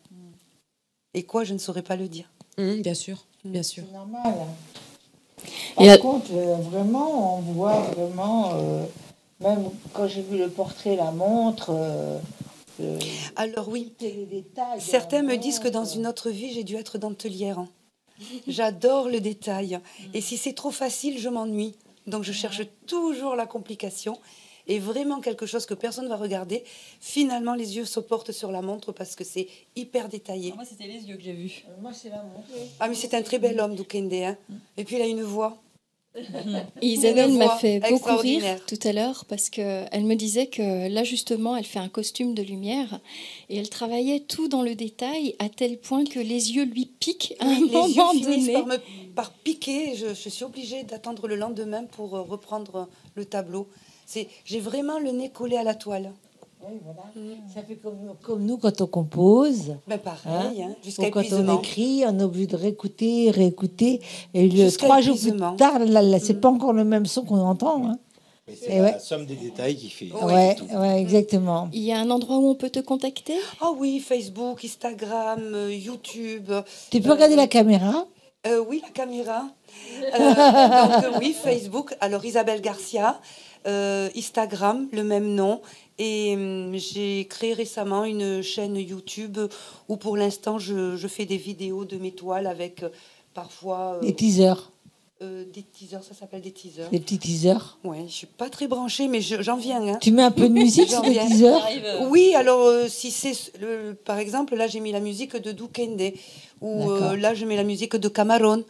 Speaker 8: Et quoi, je ne saurais pas le dire.
Speaker 6: Bien sûr, bien sûr.
Speaker 1: C'est normal.
Speaker 2: Et
Speaker 1: Par contre, vraiment, on voit vraiment, même quand j'ai vu le portrait, la montre,
Speaker 8: Alors oui,
Speaker 1: les détails. de
Speaker 8: certains
Speaker 1: la
Speaker 8: me disent que dans
Speaker 1: montre.
Speaker 8: une autre vie, j'ai dû être dentelière. J'adore le détail. Et si c'est trop facile, je m'ennuie. Donc je cherche toujours la complication. Et vraiment quelque chose que personne ne va regarder. Finalement, les yeux se portent sur la montre parce que c'est hyper détaillé.
Speaker 3: Moi, c'était les yeux que j'ai vus.
Speaker 1: Moi, c'est la montre.
Speaker 8: Ah, mais c'est un très bel homme, Dukende. Hein. Et puis, il a une voix.
Speaker 2: Et Isabelle
Speaker 8: Une
Speaker 2: m'a
Speaker 8: voix
Speaker 2: fait beaucoup rire
Speaker 8: extraordinaire.
Speaker 2: tout à l'heure parce qu'elle me disait que là justement elle fait un costume de lumière et elle travaillait tout dans le détail à tel point que les yeux lui piquent à un
Speaker 8: Les yeux
Speaker 2: moment
Speaker 8: finissent
Speaker 2: donné.
Speaker 8: par piquer. Je suis obligée d'attendre le lendemain pour reprendre le tableau. J'ai vraiment le nez collé à la toile.
Speaker 1: Oui, voilà. Ça fait comme nous quand on compose.
Speaker 8: Ben pareil, jusqu'à
Speaker 1: Ou quand on
Speaker 8: épuisement.
Speaker 1: écrit, on est obligé de réécouter. Et
Speaker 8: Jusqu'à
Speaker 1: 3 jours plus
Speaker 8: épuisement.
Speaker 1: tard, c'est pas encore le même son qu'on entend. Hein.
Speaker 4: Mais
Speaker 1: Et
Speaker 4: c'est
Speaker 1: ouais.
Speaker 4: la somme des détails qui fait.
Speaker 1: Ouais,
Speaker 4: tout.
Speaker 1: ouais, exactement.
Speaker 2: Il y a un endroit où on peut te contacter?
Speaker 8: Ah oui, Facebook, Instagram, YouTube.
Speaker 1: Tu peux regarder la caméra.
Speaker 8: Oui, la caméra. Donc oui, Facebook. Alors Isabelle Garcia, Instagram, le même nom. Et j'ai créé récemment une chaîne YouTube où pour l'instant je fais des vidéos de mes toiles avec parfois
Speaker 1: Des teasers.
Speaker 8: des teasers, ça s'appelle des teasers.
Speaker 1: Des petits teasers.
Speaker 8: Ouais, je suis pas très branchée, mais j'en viens. Hein.
Speaker 1: Tu mets un peu de musique sur
Speaker 8: J'en
Speaker 1: les
Speaker 8: viens.
Speaker 1: teasers.
Speaker 8: Oui, alors si c'est par exemple là j'ai mis la musique de Doukende ou
Speaker 1: D'accord.
Speaker 8: là je mets la musique de Cameron.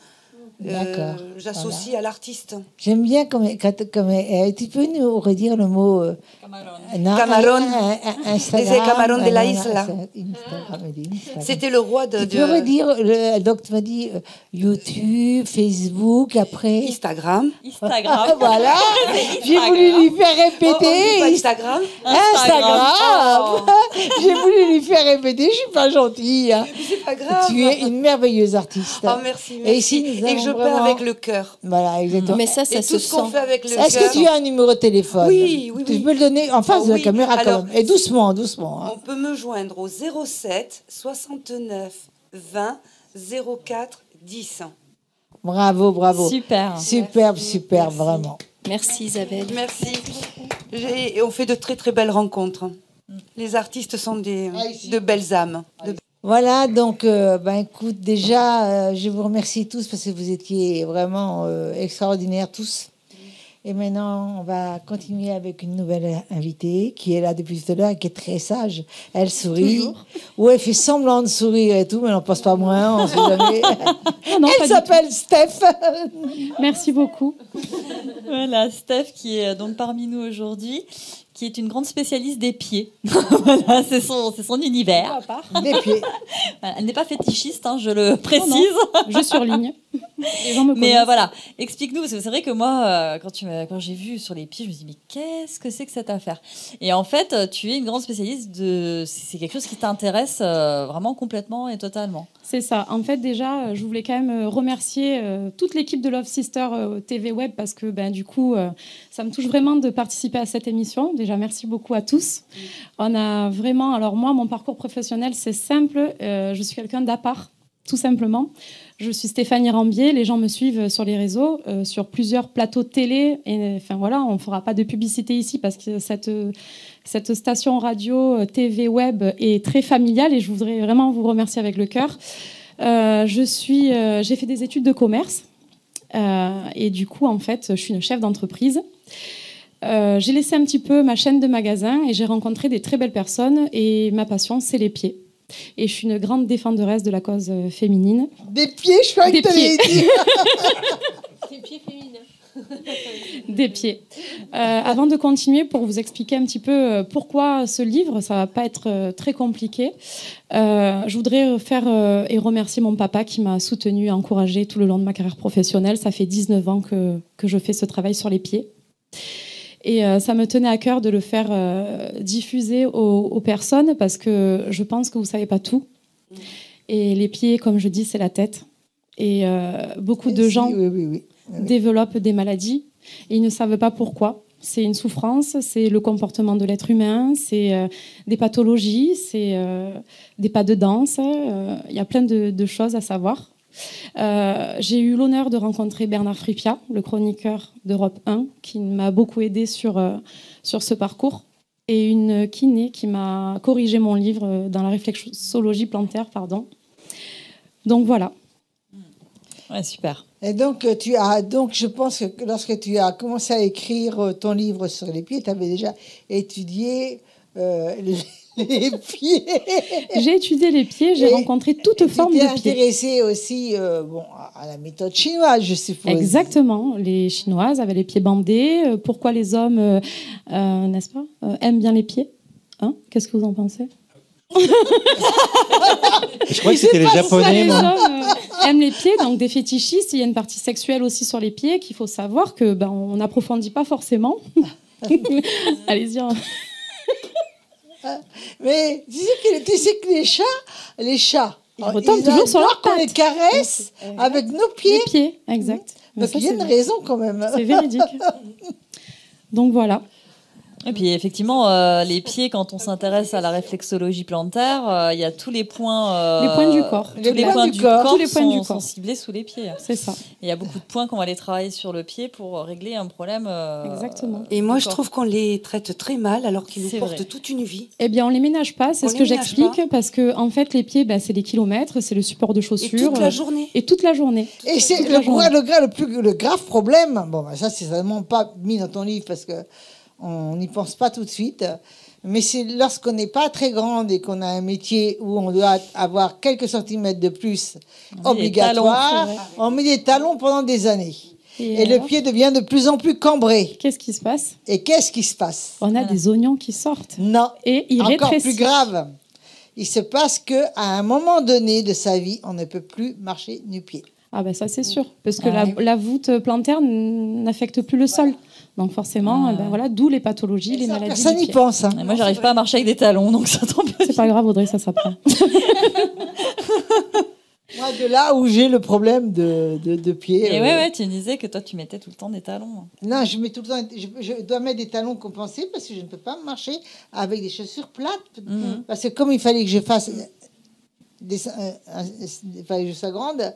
Speaker 1: D'accord.
Speaker 8: J'associe à l'artiste.
Speaker 1: J'aime bien tu peux nous redire le mot
Speaker 8: Cameron.
Speaker 1: Instagram.
Speaker 8: Ese Cameron de la
Speaker 1: Non,
Speaker 8: isla.
Speaker 1: Instagram.
Speaker 8: C'était le roi de.
Speaker 1: Tu peux redire, donc tu m'as dit YouTube, Facebook, après.
Speaker 8: Instagram.
Speaker 3: Instagram.
Speaker 1: Voilà, j'ai voulu lui faire
Speaker 8: Oh, on dit pas
Speaker 1: répéter.
Speaker 8: Instagram.
Speaker 1: Instagram. J'ai voulu lui faire répéter, je suis pas gentille. Hein.
Speaker 8: C'est pas grave.
Speaker 1: Tu es une merveilleuse artiste.
Speaker 8: Oh, merci.
Speaker 1: Et ici, nous
Speaker 8: Et
Speaker 1: avons
Speaker 8: je
Speaker 1: vraiment-
Speaker 8: peins avec le cœur.
Speaker 1: Voilà, exactement.
Speaker 2: Mais ça
Speaker 8: Et
Speaker 2: se
Speaker 8: tout ce qu'on
Speaker 2: sent.
Speaker 8: fait avec le
Speaker 1: Est-ce
Speaker 8: cœur.
Speaker 1: que tu as un numéro de téléphone?
Speaker 8: Oui, oui,
Speaker 1: Tu
Speaker 8: oui.
Speaker 1: peux le donner en face
Speaker 8: Ah
Speaker 1: de la
Speaker 8: oui.
Speaker 1: caméra
Speaker 8: Alors,
Speaker 1: quand même. Et doucement, doucement. Hein.
Speaker 8: On peut me joindre au 07 69 20 04 10.
Speaker 1: Bravo, bravo.
Speaker 3: Super.
Speaker 1: Superbe,
Speaker 8: Merci,
Speaker 1: superbe,
Speaker 8: merci.
Speaker 1: vraiment.
Speaker 2: Merci Isabelle.
Speaker 8: Merci. Et on fait de très très belles rencontres. Les artistes sont de belles âmes.
Speaker 1: Voilà, donc, écoute, déjà, je vous remercie tous parce que vous étiez vraiment extraordinaires tous. Et maintenant, on va continuer avec une nouvelle invitée qui est là depuis tout à l'heure et qui est très sage. Elle sourit. Ou elle fait semblant de sourire et tout, mais elle n'en passe pas moins, on ne sait jamais.
Speaker 7: Non, pas
Speaker 1: Elle
Speaker 7: du
Speaker 1: s'appelle Steph.
Speaker 7: Merci beaucoup.
Speaker 3: Voilà, Steph qui est donc parmi nous aujourd'hui, qui est une grande spécialiste des pieds. Voilà, c'est son univers.
Speaker 1: Des pieds.
Speaker 3: Elle n'est pas fétichiste, hein, je le précise.
Speaker 7: Je surligne. Les gens me
Speaker 3: Mais
Speaker 7: connaissent.
Speaker 3: voilà, explique-nous, parce que c'est vrai que moi, quand j'ai vu sur les pieds, je me suis dit, mais qu'est-ce que c'est que cette affaire? Et en fait, tu es une grande spécialiste c'est quelque chose qui t'intéresse vraiment complètement et totalement.
Speaker 7: C'est ça. En fait, déjà, je voulais quand même remercier toute l'équipe de Love Sister TV Web parce que, du coup, ça me touche vraiment de participer à cette émission. Déjà, merci beaucoup à tous. On a vraiment... Alors moi, mon parcours professionnel, c'est simple. Je suis quelqu'un d'à part, tout simplement. Je suis Stéphanie Rambier. Les gens me suivent sur les réseaux, sur plusieurs plateaux de télé. Et, enfin, voilà, on ne fera pas de publicité ici parce que cette station radio, TV, web est très familiale et je voudrais vraiment vous remercier avec le cœur. J'ai fait des études de commerce et du coup, en fait, je suis une chef d'entreprise. J'ai laissé un petit peu ma chaîne de magasins et j'ai rencontré des très belles personnes et ma passion, c'est les pieds. Et je suis une grande défenderesse de la cause féminine.
Speaker 1: Des pieds, je crois que
Speaker 7: Des
Speaker 1: tu l'avais
Speaker 7: pieds.
Speaker 1: dit.
Speaker 5: Les pieds féminins.
Speaker 7: Des pieds. Avant de continuer, pour vous expliquer un petit peu pourquoi ce livre, ça va pas être très compliqué. Je voudrais faire et remercier mon papa qui m'a soutenue et encouragée tout le long de ma carrière professionnelle. Ça fait 19 ans que je fais ce travail sur les pieds. Et ça me tenait à cœur de le faire diffuser aux personnes parce que je pense que vous ne savez pas tout. Et les pieds, comme je dis, c'est la tête. Et beaucoup de gens
Speaker 1: Oui.
Speaker 7: développent des maladies et ils ne savent pas pourquoi. C'est une souffrance, c'est le comportement de l'être humain, c'est des pathologies, c'est des pas de danse. Il y a plein de choses à savoir. J'ai eu l'honneur de rencontrer Bernard Fripia, le chroniqueur d'Europe 1, qui m'a beaucoup aidé sur ce parcours, et une kiné qui m'a corrigé mon livre dans la réflexologie plantaire, pardon. Donc voilà.
Speaker 3: Ouais, super.
Speaker 1: Et donc, je pense que lorsque tu as commencé à écrire ton livre sur les pieds, tu avais déjà étudié les pieds.
Speaker 7: J'ai étudié les pieds, j'ai rencontré toute forme de pieds.
Speaker 1: Tu t'es intéressée aussi à la méthode chinoise, je suppose.
Speaker 7: Exactement. Les Chinoises avaient les pieds bandés. Pourquoi les hommes, n'est-ce pas, aiment bien les pieds, hein? Qu'est-ce que vous en pensez?
Speaker 4: Je crois que c'était les Japonais.
Speaker 7: Les
Speaker 4: moi.
Speaker 7: hommes aiment les pieds, donc des fétichistes. Il y a une partie sexuelle aussi sur les pieds qu'il faut savoir que on n'approfondit pas forcément. Allez-y.
Speaker 1: Mais tu sais que les chats,
Speaker 7: ils retombent toujours sur leurs pattes.
Speaker 1: On les caresse avec nos pieds.
Speaker 7: Les pieds, exact.
Speaker 1: Donc il y a une raison quand même.
Speaker 7: C'est véridique. Donc voilà.
Speaker 3: Et puis effectivement, les pieds, quand on s'intéresse à la réflexologie plantaire, il y a tous les points,
Speaker 7: les points du corps.
Speaker 3: Tous les points du corps
Speaker 7: tous les points du corps
Speaker 3: sont ciblés sous les pieds.
Speaker 7: C'est ça.
Speaker 3: Il y a beaucoup de points qu'on va aller travailler sur le pied pour régler un problème.
Speaker 7: Exactement.
Speaker 8: Et moi, je trouve qu'on les traite très mal alors qu'ils nous portent toute une vie.
Speaker 7: Eh bien, on les ménage pas. C'est ce que j'explique parce que en fait, les pieds, c'est des kilomètres, c'est le support de chaussures.
Speaker 8: Et toute la journée.
Speaker 7: Et toute la journée.
Speaker 1: Et c'est le grave problème. Bon, ça, c'est vraiment pas mis dans ton livre parce que on n'y pense pas tout de suite. Mais c'est lorsqu'on n'est pas très grande et qu'on a un métier où on doit avoir quelques centimètres de plus obligatoire, on met des talons pendant des années. Et le pied devient de plus en plus cambré.
Speaker 7: Qu'est-ce qui se passe?
Speaker 1: Et qu'est-ce qui se passe?
Speaker 7: On a des oignons qui sortent.
Speaker 1: Non.
Speaker 7: Et ils
Speaker 1: encore
Speaker 7: rétrécissent.
Speaker 1: plus grave. Il se passe qu'à un moment donné de sa vie, on ne peut plus marcher nu pied.
Speaker 7: Ah ben ça c'est sûr, parce que la voûte plantaire n'affecte plus le sol. Donc forcément, voilà, d'où les pathologies, les maladies.
Speaker 1: Personne n'y pense. Hein.
Speaker 3: Moi, j'arrive pas à marcher avec des talons, donc ça tombe.
Speaker 7: C'est pas grave, Audrey, ça s'apprend.
Speaker 1: Moi, de là où j'ai le problème de pied.
Speaker 3: Et ouais, tu disais que toi, tu mettais tout le temps des talons.
Speaker 1: Non, je mets tout le temps. Je dois mettre des talons compensés parce que je ne peux pas marcher avec des chaussures plates. Parce que comme il fallait que je fasse il fallait que je sois grande,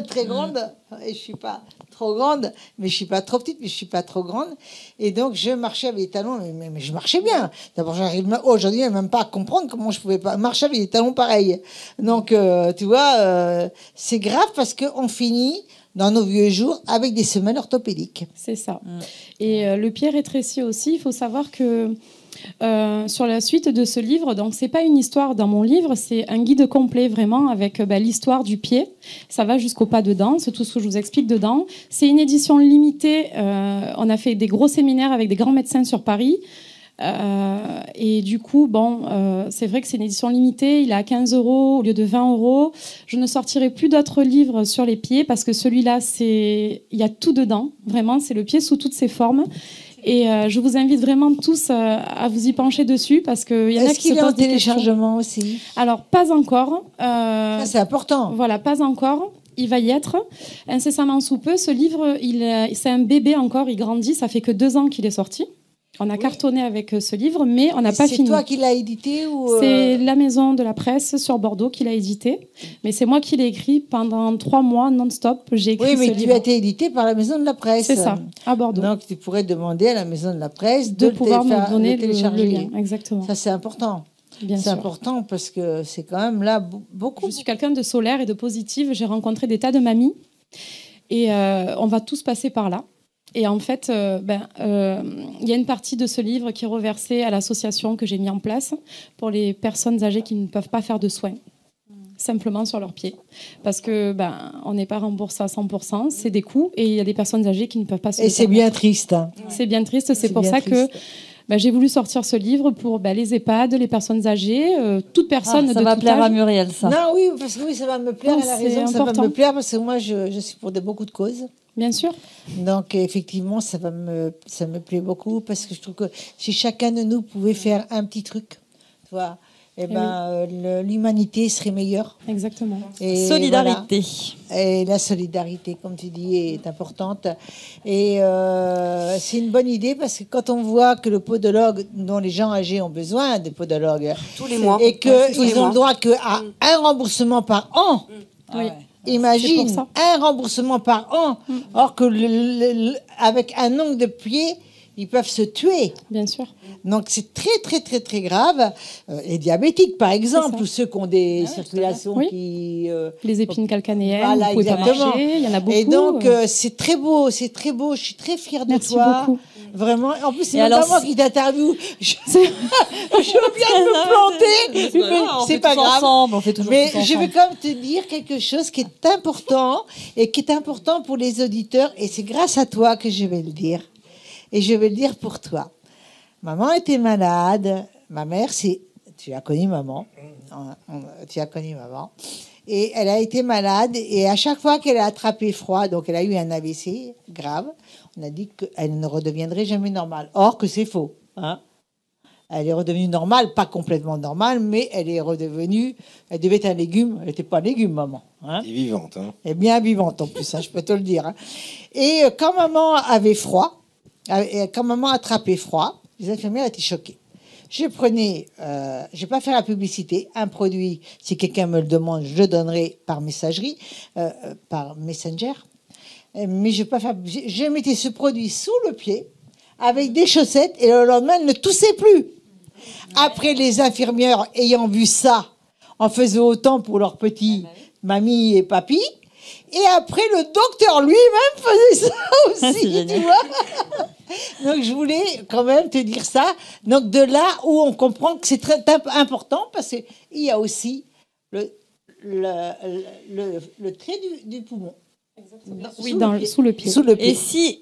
Speaker 1: très grande, et je suis pas trop grande, mais je suis pas trop petite, mais je suis pas trop grande, et donc je marchais avec des talons, mais je marchais bien. D'abord, j'arrive aujourd'hui même pas à comprendre comment je pouvais pas marcher avec des talons pareils. Donc, tu vois, c'est grave parce qu'on finit dans nos vieux jours avec des semelles orthopédiques.
Speaker 7: C'est ça. Et le pied rétréci aussi, il faut savoir que sur la suite de ce livre, donc c'est pas une histoire dans mon livre, c'est un guide complet vraiment avec l'histoire du pied. Ça va jusqu'au pas de danse, tout ce que je vous explique dedans. C'est une édition limitée. On a fait des gros séminaires avec des grands médecins sur Paris. Et du coup, c'est vrai que c'est une édition limitée. Il est à 15 € au lieu de 20 €. Je ne sortirai plus d'autres livres sur les pieds parce que celui-là, il y a tout dedans. Vraiment, c'est le pied sous toutes ses formes. Et je vous invite vraiment tous à vous y pencher dessus parce qu'il y en a qui se posent des questions. Est-ce qu'il est en
Speaker 1: téléchargement aussi?
Speaker 7: Alors, pas encore.
Speaker 1: Ça, c'est important.
Speaker 7: Voilà, pas encore. Il va y être incessamment sous peu. Ce livre, c'est un bébé encore, il grandit. Ça fait que 2 ans qu'il est sorti. On a cartonné avec ce livre, mais on n'a pas fini.
Speaker 1: C'est toi qui l'as édité ou
Speaker 7: C'est la maison de la presse sur Bordeaux qui l'a édité. Mais c'est moi qui l'ai écrit pendant 3 mois non-stop. J'ai écrit ce livre.
Speaker 1: Oui, mais tu as été édité par la maison de la presse.
Speaker 7: C'est ça, à Bordeaux.
Speaker 1: Donc tu pourrais demander à la maison de la presse
Speaker 7: de pouvoir me donner le
Speaker 1: télécharger.
Speaker 7: lien. Exactement.
Speaker 1: Ça, c'est important.
Speaker 7: C'est
Speaker 1: important parce que c'est quand même là beaucoup.
Speaker 7: Je suis quelqu'un de solaire et de positive. J'ai rencontré des tas de mamies. Et on va tous passer par là. Et en fait, y a une partie de ce livre qui est reversée à l'association que j'ai mis en place pour les personnes âgées qui ne peuvent pas faire de soins, simplement sur leurs pieds. Parce que on n'est pas remboursé à 100%, c'est des coûts, et il y a des personnes âgées qui ne peuvent pas se le
Speaker 1: permettre. Et c'est bien triste. Hein.
Speaker 7: C'est bien triste, c'est pour ça que j'ai voulu sortir ce livre pour les EHPAD, les personnes âgées, toute personne de tout âge.
Speaker 3: Ça va plaire à Muriel, ça.
Speaker 1: Non, oui, parce que ça va me plaire, elle a raison, ça va me plaire, parce que moi, je suis pour beaucoup de causes.
Speaker 7: Bien sûr.
Speaker 1: Donc, effectivement, ça me plaît beaucoup, parce que je trouve que si chacun de nous pouvait faire un petit truc, tu vois, l'humanité serait meilleure.
Speaker 7: Exactement.
Speaker 3: Et solidarité.
Speaker 1: Voilà. Et la solidarité, comme tu dis, est importante. Et c'est une bonne idée parce que quand on voit que le podologue, dont les gens âgés ont besoin de podologues,
Speaker 8: tous les mois,
Speaker 1: et qu'ils ont le droit qu'à un remboursement par an.
Speaker 7: Oui.
Speaker 1: Imagine un remboursement par an, or que avec un nombre de pieds, ils peuvent se tuer.
Speaker 7: Bien sûr.
Speaker 1: Donc c'est très très très très grave. Les diabétiques par exemple, ou ceux qui ont des circulations qui...
Speaker 7: les épines calcanéennes,
Speaker 1: voilà,
Speaker 7: vous pouvez pas marcher, il y en a beaucoup.
Speaker 1: Et donc c'est très beau, je suis très fière de toi.
Speaker 7: Beaucoup.
Speaker 1: Vraiment. En plus, c'est
Speaker 3: Et
Speaker 1: même
Speaker 3: alors,
Speaker 1: pas moi qui t'interviewe. Je viens de me planter. Mais c'est pas grave.
Speaker 3: Ensemble, on fait toujours
Speaker 1: Mais
Speaker 3: tous
Speaker 1: je vais
Speaker 3: ensemble.
Speaker 1: quand même te dire quelque chose qui est important et qui est important pour les auditeurs. Et c'est grâce à toi que je vais le dire. Et je vais le dire pour toi. Maman était malade. Ma mère, tu as connu maman. Tu as connu maman. Et elle a été malade. Et à chaque fois qu'elle a attrapé froid, donc elle a eu un AVC grave, on a dit qu'elle ne redeviendrait jamais normale. Or que c'est faux. Hein. Elle est redevenue normale, pas complètement normale, mais elle est redevenue. Elle devait être un légume. Elle n'était pas un légume, maman. Hein.
Speaker 4: Elle est vivante. Hein.
Speaker 1: Elle est bien vivante en plus, hein, je peux te le dire. Hein. Et quand maman avait froid, quand maman attrapait froid, les infirmières étaient choquées. Je prenais, je ne vais pas faire la publicité, un produit, si quelqu'un me le demande, je le donnerai par messagerie, par Messenger. Mais je vais pas faire. Je mettais ce produit sous le pied avec des chaussettes et le lendemain, elle ne toussait plus. Après, les infirmières ayant vu ça, en faisaient autant pour leurs petits mamie et papy. Et après, le docteur lui-même faisait ça aussi, tu vois. Donc, je voulais quand même te dire ça. Donc, de là où on comprend que c'est très important, parce qu'il y a aussi le trait du poumon.
Speaker 7: Oui, sous le pied.
Speaker 1: Sous le pied.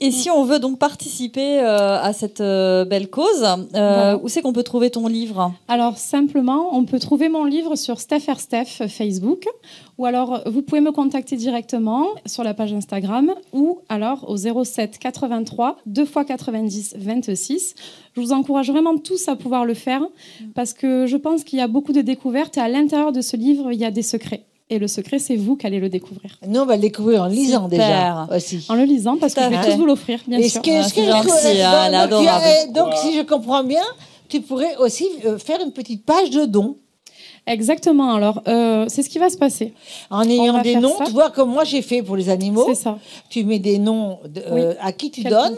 Speaker 3: Et si on veut donc participer à cette belle cause, où c'est qu'on peut trouver ton livre?
Speaker 7: Alors, simplement, on peut trouver mon livre sur Steph R. Steph Facebook, ou alors vous pouvez me contacter directement sur la page Instagram, ou alors au 07 83 2 x 90 26. Je vous encourage vraiment tous à pouvoir le faire, parce que je pense qu'il y a beaucoup de découvertes, et à l'intérieur de ce livre, il y a des secrets. Et le secret, c'est vous qui allez le découvrir.
Speaker 1: Nous, on va le découvrir en lisant déjà aussi.
Speaker 7: En le lisant, parce que je vais tous vous l'offrir, bien sûr.
Speaker 3: C'est gentil, elle est adorable.
Speaker 1: Donc, si je comprends bien, tu pourrais aussi faire une petite page de dons.
Speaker 7: Exactement. Alors, c'est ce qui va se passer.
Speaker 1: En ayant des noms, tu vois, comme moi j'ai fait pour les animaux.
Speaker 7: C'est ça.
Speaker 1: Tu mets des noms à qui tu donnes.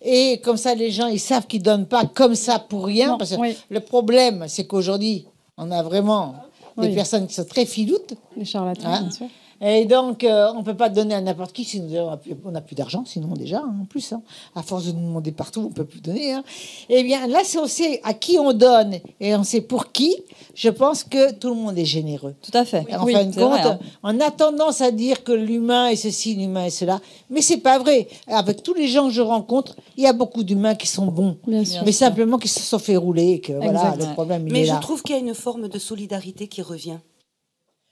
Speaker 1: Et comme ça, les gens, ils savent qu'ils ne donnent pas comme ça pour rien.
Speaker 7: Non,
Speaker 1: parce que
Speaker 7: oui.
Speaker 1: le problème, c'est qu'aujourd'hui, on a vraiment des personnes qui sont très filoutes.
Speaker 7: Les charlatans,
Speaker 1: Hein.
Speaker 7: bien sûr.
Speaker 1: Et donc, on ne peut pas donner à n'importe qui, sinon on n'a plus d'argent, sinon déjà, hein, en plus. Hein. À force de nous demander partout, on ne peut plus donner. Hein. Eh bien, là, si on sait à qui on donne et on sait pour qui, je pense que tout le monde est généreux.
Speaker 3: Tout à fait.
Speaker 1: En fin de compte,
Speaker 3: vrai, hein.
Speaker 1: on a tendance à dire que l'humain est ceci, l'humain est cela, mais c'est pas vrai. Avec tous les gens que je rencontre, il y a beaucoup d'humains qui sont bons,
Speaker 7: Bien sûr.
Speaker 1: mais simplement qui se sont fait rouler et que voilà,
Speaker 7: Exact.
Speaker 1: le problème il
Speaker 8: Mais
Speaker 1: est
Speaker 8: je
Speaker 1: là.
Speaker 8: trouve qu'il y a une forme de solidarité qui revient.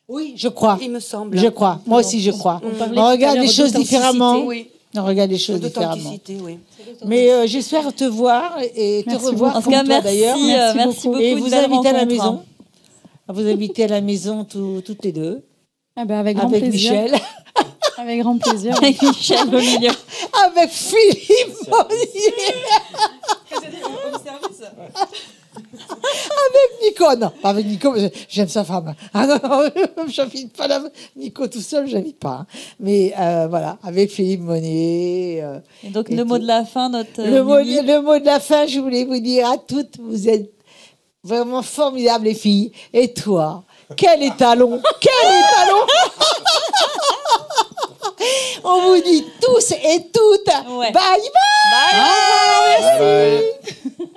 Speaker 1: Oui, je crois.
Speaker 8: Il me semble.
Speaker 1: Je crois. Moi aussi, je crois.
Speaker 5: parlait
Speaker 1: On
Speaker 5: tout à
Speaker 1: regarde
Speaker 5: l'heure
Speaker 1: les choses
Speaker 5: d'authenticité.
Speaker 1: différemment.
Speaker 8: Oui.
Speaker 1: On regarde les choses différemment.
Speaker 8: D'authenticité, oui.
Speaker 1: Mais j'espère te voir et te
Speaker 7: Merci
Speaker 1: revoir.
Speaker 3: En tout
Speaker 1: comme
Speaker 3: cas,
Speaker 1: toi,
Speaker 3: merci,
Speaker 1: d'ailleurs.
Speaker 3: merci beaucoup.
Speaker 1: Et
Speaker 3: une
Speaker 1: vous
Speaker 3: belle
Speaker 1: invitez à la
Speaker 3: rencontre,
Speaker 1: maison.
Speaker 3: hein.
Speaker 1: Vous invitez à la maison toutes les deux.
Speaker 7: Ah ben, avec grand
Speaker 1: Avec
Speaker 7: plaisir.
Speaker 1: Michel.
Speaker 7: Avec grand plaisir.
Speaker 3: Avec Michel au milieu.
Speaker 1: Avec Philippe Monnier. Avec Nico, non, pas avec Nico, j'aime sa femme. Ah non, j'invite pas Nico tout seul, j'invite pas. Hein. Mais voilà, avec Philippe Monnier.
Speaker 3: Et donc,
Speaker 1: Et
Speaker 3: le mot
Speaker 1: tout.
Speaker 3: de la fin, notre.
Speaker 1: Le mot
Speaker 3: Mimi.
Speaker 1: de la fin, je voulais vous dire à toutes, vous êtes vraiment formidables, les filles. Et toi, quel étalon! Quel étalon! On vous dit tous et toutes,
Speaker 3: Ouais.
Speaker 1: bye bye!
Speaker 3: Bye.
Speaker 4: Bye bye.